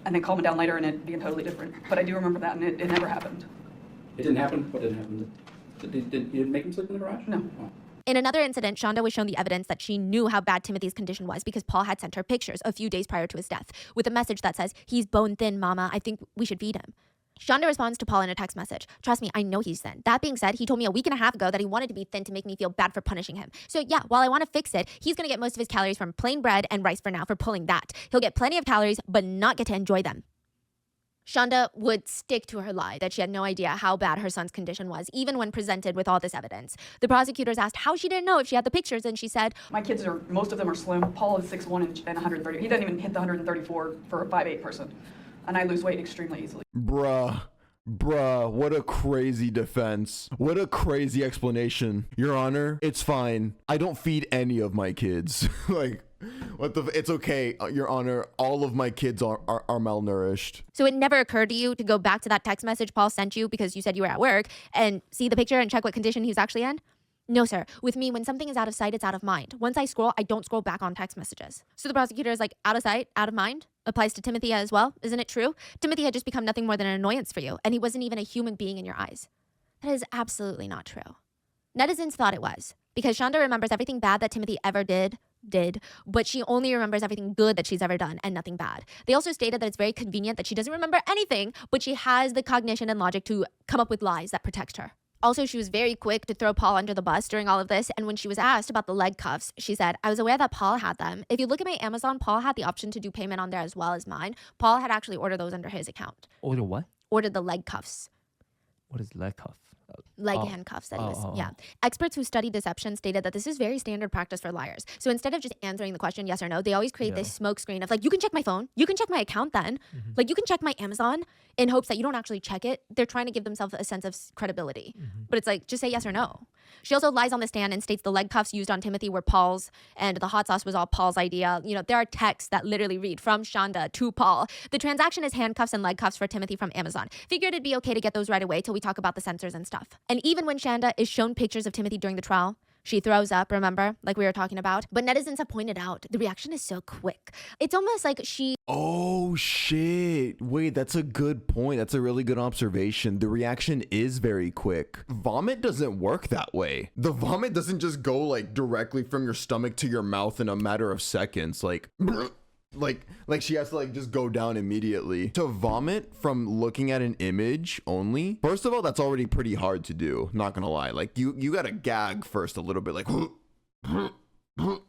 and then calming down later and it being totally different. But I do remember that, and it never happened. It didn't happen? What didn't happen? You didn't make him sleep in the garage? No. Oh. In another incident, Shonda was shown the evidence that she knew how bad Timothy's condition was because Paul had sent her pictures a few days prior to his death with a message that says, he's bone thin, mama. I think we should feed him. Shonda responds to Paul in a text message. Trust me, I know he's thin. That being said, he told me a week and a half ago that he wanted to be thin to make me feel bad for punishing him. So yeah, while I want to fix it, he's going to get most of his calories from plain bread and rice for now for pulling that. He'll get plenty of calories, but not get to enjoy them. Shonda would stick to her lie that she had no idea how bad her son's condition was, even when presented with all this evidence. The prosecutors asked how she didn't know if she had the pictures, and she said, My kids most of them are slim. Paul is 6'1" and 130. He doesn't even hit the 134 for a 5'8" person. And I lose weight extremely easily. Bruh, what a crazy defense. What a crazy explanation. Your Honor, it's fine. I don't feed any of my kids. Like, it's okay, Your Honor. All of my kids are malnourished. So it never occurred to you to go back to that text message Paul sent you because you said you were at work and see the picture and check what condition he was actually in? No, sir. With me, when something is out of sight, it's out of mind. Once I scroll, I don't scroll back on text messages. So the prosecutor is like, out of sight, out of mind? Applies to Timothy as well, isn't it true? Timothy had just become nothing more than an annoyance for you, and he wasn't even a human being in your eyes. That is absolutely not true. Netizens thought it was, because Shonda remembers everything bad that Timothy ever did, but she only remembers everything good that she's ever done and nothing bad. They also stated that it's very convenient that she doesn't remember anything, but she has the cognition and logic to come up with lies that protect her. Also, she was very quick to throw Paul under the bus during all of this, and when she was asked about the leg cuffs, she said, I was aware that Paul had them. If you look at my Amazon, Paul had the option to do payment on there as well as mine. Paul had actually ordered those under his account. Order what? Ordered the leg cuffs. What is leg cuff? Leg handcuffs, that is. Yeah. Experts who study deception stated that this is very standard practice for liars. So instead of just answering the question yes or no, they always create this smoke screen of like, you can check my phone, you can check my account then. Like, you can check my Amazon in hopes that you don't actually check it. They're trying to give themselves a sense of credibility. But it's like, just say yes or no. She also lies on the stand and states the leg cuffs used on Timothy were Paul's and the hot sauce was all Paul's idea. You know, there are texts that literally read from Shonda to Paul. The transaction is handcuffs and leg cuffs for Timothy from Amazon. Figured it'd be okay to get those right away till we talk about the censors and stuff. And even when Shonda is shown pictures of Timothy during the trial, she throws up, remember, like we were talking about. But netizens have pointed out the reaction is so quick. It's almost like she... Oh, shit. Wait, that's a good point. That's a really good observation. The reaction is very quick. Vomit doesn't work that way. The vomit doesn't just go like directly from your stomach to your mouth in a matter of seconds. Like she has to like just go down immediately. To vomit from looking at an image only, first of all, that's already pretty hard to do, not gonna lie. Like you gotta gag first a little bit, like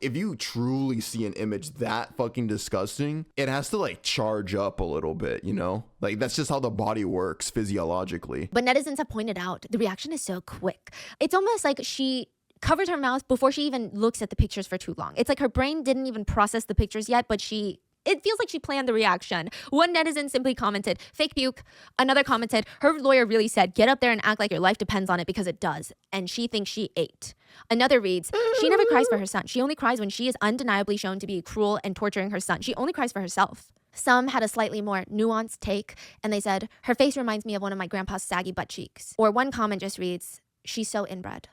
if you truly see an image that fucking disgusting, it has to like charge up a little bit, you know? Like that's just how the body works physiologically. But netizens have pointed out the reaction is so quick. It's almost like she covers her mouth before she even looks at the pictures for too long. It's like her brain didn't even process the pictures yet, but she It feels like she planned the reaction. One netizen simply commented, "Fake puke." Another commented, "Her lawyer really said, get up there and act like your life depends on it because it does. And she thinks she ate." Another reads, "She never cries for her son. She only cries when she is undeniably shown to be cruel and torturing her son. She only cries for herself." Some had a slightly more nuanced take, and they said, "Her face reminds me of one of my grandpa's saggy butt cheeks." Or one comment just reads, "She's so inbred."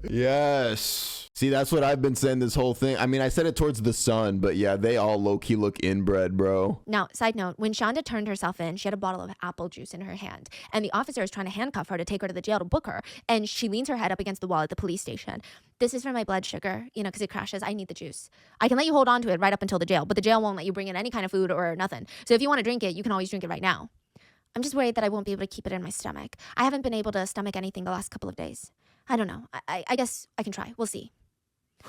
Yes. See, that's what I've been saying this whole thing. I mean, I said it towards the son, but yeah, they all low-key look inbred, bro. Now, side note, when Shonda turned herself in, she had a bottle of apple juice in her hand, and the officer is trying to handcuff her to take her to the jail to book her, and she leans her head up against the wall at the police station. "This is for my blood sugar, you know, because it crashes. I need the juice. I can let you hold on to it right up until the jail, but the jail won't let you bring in any kind of food or nothing. So if you want to drink it, you can always drink it right now. I'm just worried that I won't be able to keep it in my stomach. I haven't been able to stomach anything the last couple of days. I don't know. I guess I can try. We'll see."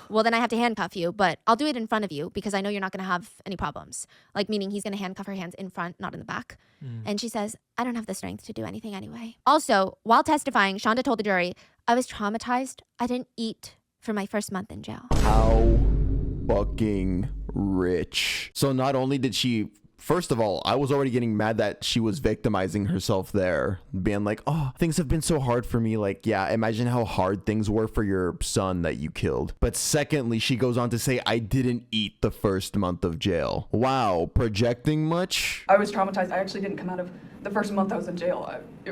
"Well, then I have to handcuff you, but I'll do it in front of you because I know you're not going to have any problems." Like, meaning he's going to handcuff her hands in front, not in the back. And she says, "I don't have the strength to do anything anyway." Also, while testifying, Shonda told the jury, "I was traumatized. I didn't eat for my first month in jail." How fucking rich. So not only did she... First of all, I was already getting mad that she was victimizing herself there, being like, "Oh, things have been so hard for me." Like, yeah, imagine how hard things were for your son that you killed. But secondly, she goes on to say, "I didn't eat the first month of jail." Wow, projecting much? I was traumatized. I actually didn't come out of the first month I was in jail. I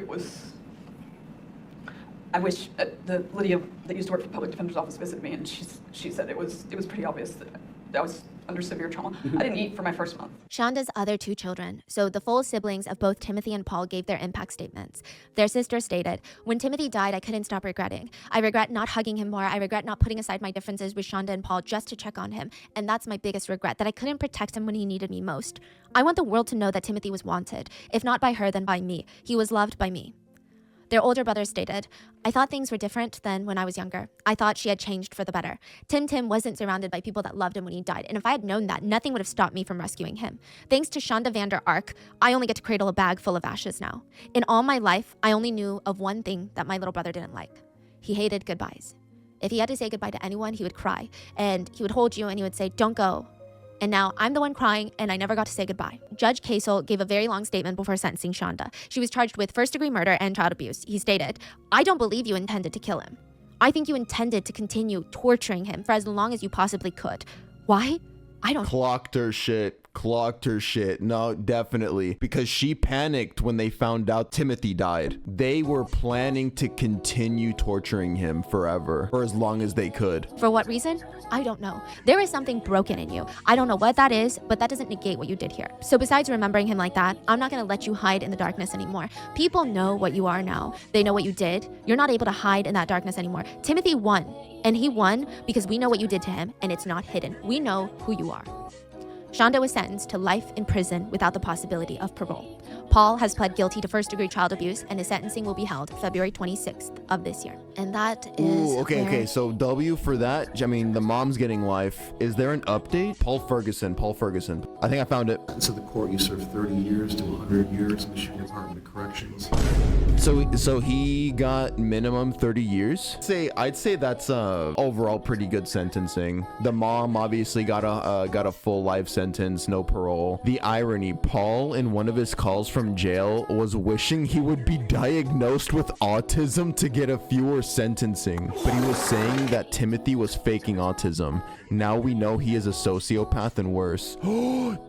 wish the Lydia that used to work for the public defender's office visited me, and she said it was pretty obvious that I was under severe trauma. I didn't eat for my first month. Shonda's other two children, so the full siblings of both Timothy and Paul, gave their impact statements. Their sister stated, "When Timothy died, I couldn't stop regretting. I regret not hugging him more. I regret not putting aside my differences with Shonda and Paul just to check on him. And that's my biggest regret, that I couldn't protect him when he needed me most. I want the world to know that Timothy was wanted. If not by her, then by me. He was loved by me." Their older brother stated, "I thought things were different than when I was younger. I thought she had changed for the better. Tim wasn't surrounded by people that loved him when he died, and if I had known that, nothing would have stopped me from rescuing him. Thanks to Shonda Vander Ark, I only get to cradle a bag full of ashes now. In all my life, I only knew of one thing that my little brother didn't like. He hated goodbyes. If he had to say goodbye to anyone, he would cry, and he would hold you and he would say, 'Don't go.' And now I'm the one crying, and I never got to say goodbye." Judge Casel gave a very long statement before sentencing Shonda. She was charged with first-degree murder and child abuse. He stated, "I don't believe you intended to kill him. I think you intended to continue torturing him for as long as you possibly could. Why? I don't..." Clocked her shit. No, definitely. Because she panicked when they found out Timothy died. They were planning to continue torturing him forever, for as long as they could. For what reason? I don't know. There is something broken in you. I don't know what that is, but that doesn't negate what you did here. So besides remembering him like that, I'm not gonna let you hide in the darkness anymore. People know what you are now. They know what you did. You're not able to hide in that darkness anymore. Timothy won, and he won because we know what you did to him, and it's not hidden. We know who you are. Shonda was sentenced to life in prison without the possibility of parole. Paul has pled guilty to first-degree child abuse, and his sentencing will be held February 26th of this year. And that is... Ooh, okay. So W for that. I mean, the mom's getting life. Is there an update? Paul Ferguson. I think I found it. So the court, you served 30 years to 100 years, Michigan Department of Corrections. So he got minimum 30 years. I'd say that's overall pretty good sentencing. The mom obviously got a full life sentence, no parole. The irony, Paul in one of his calls from jail was wishing he would be diagnosed with autism to get a fewer sentencing, but he was saying that Timothy was faking autism. Now we know he is a sociopath and worse.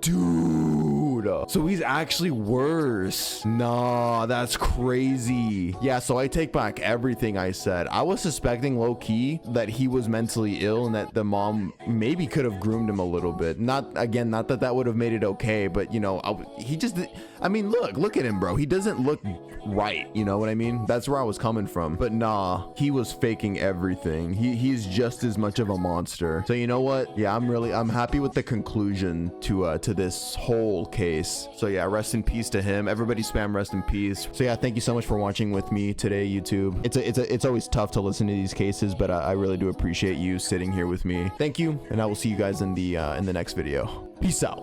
Dude, so he's actually worse. Nah, that's crazy. Yeah, so I take back everything I said. I was suspecting low-key that he was mentally ill and that the mom maybe could have groomed him a little bit. Not that that would have made it okay, but you know, he just, I mean, look at him, bro. He doesn't look right, you know what I mean? That's where I was coming from. But nah, he was faking everything. He's just as much of a monster. So you know what? Yeah, I'm happy with the conclusion to this whole case. So yeah, rest in peace to him. Everybody spam rest in peace. So yeah, thank you so much for watching with me today, YouTube. It's always tough to listen to these cases, but I really do appreciate you sitting here with me. Thank you, and I will see you guys in the next video. Peace out.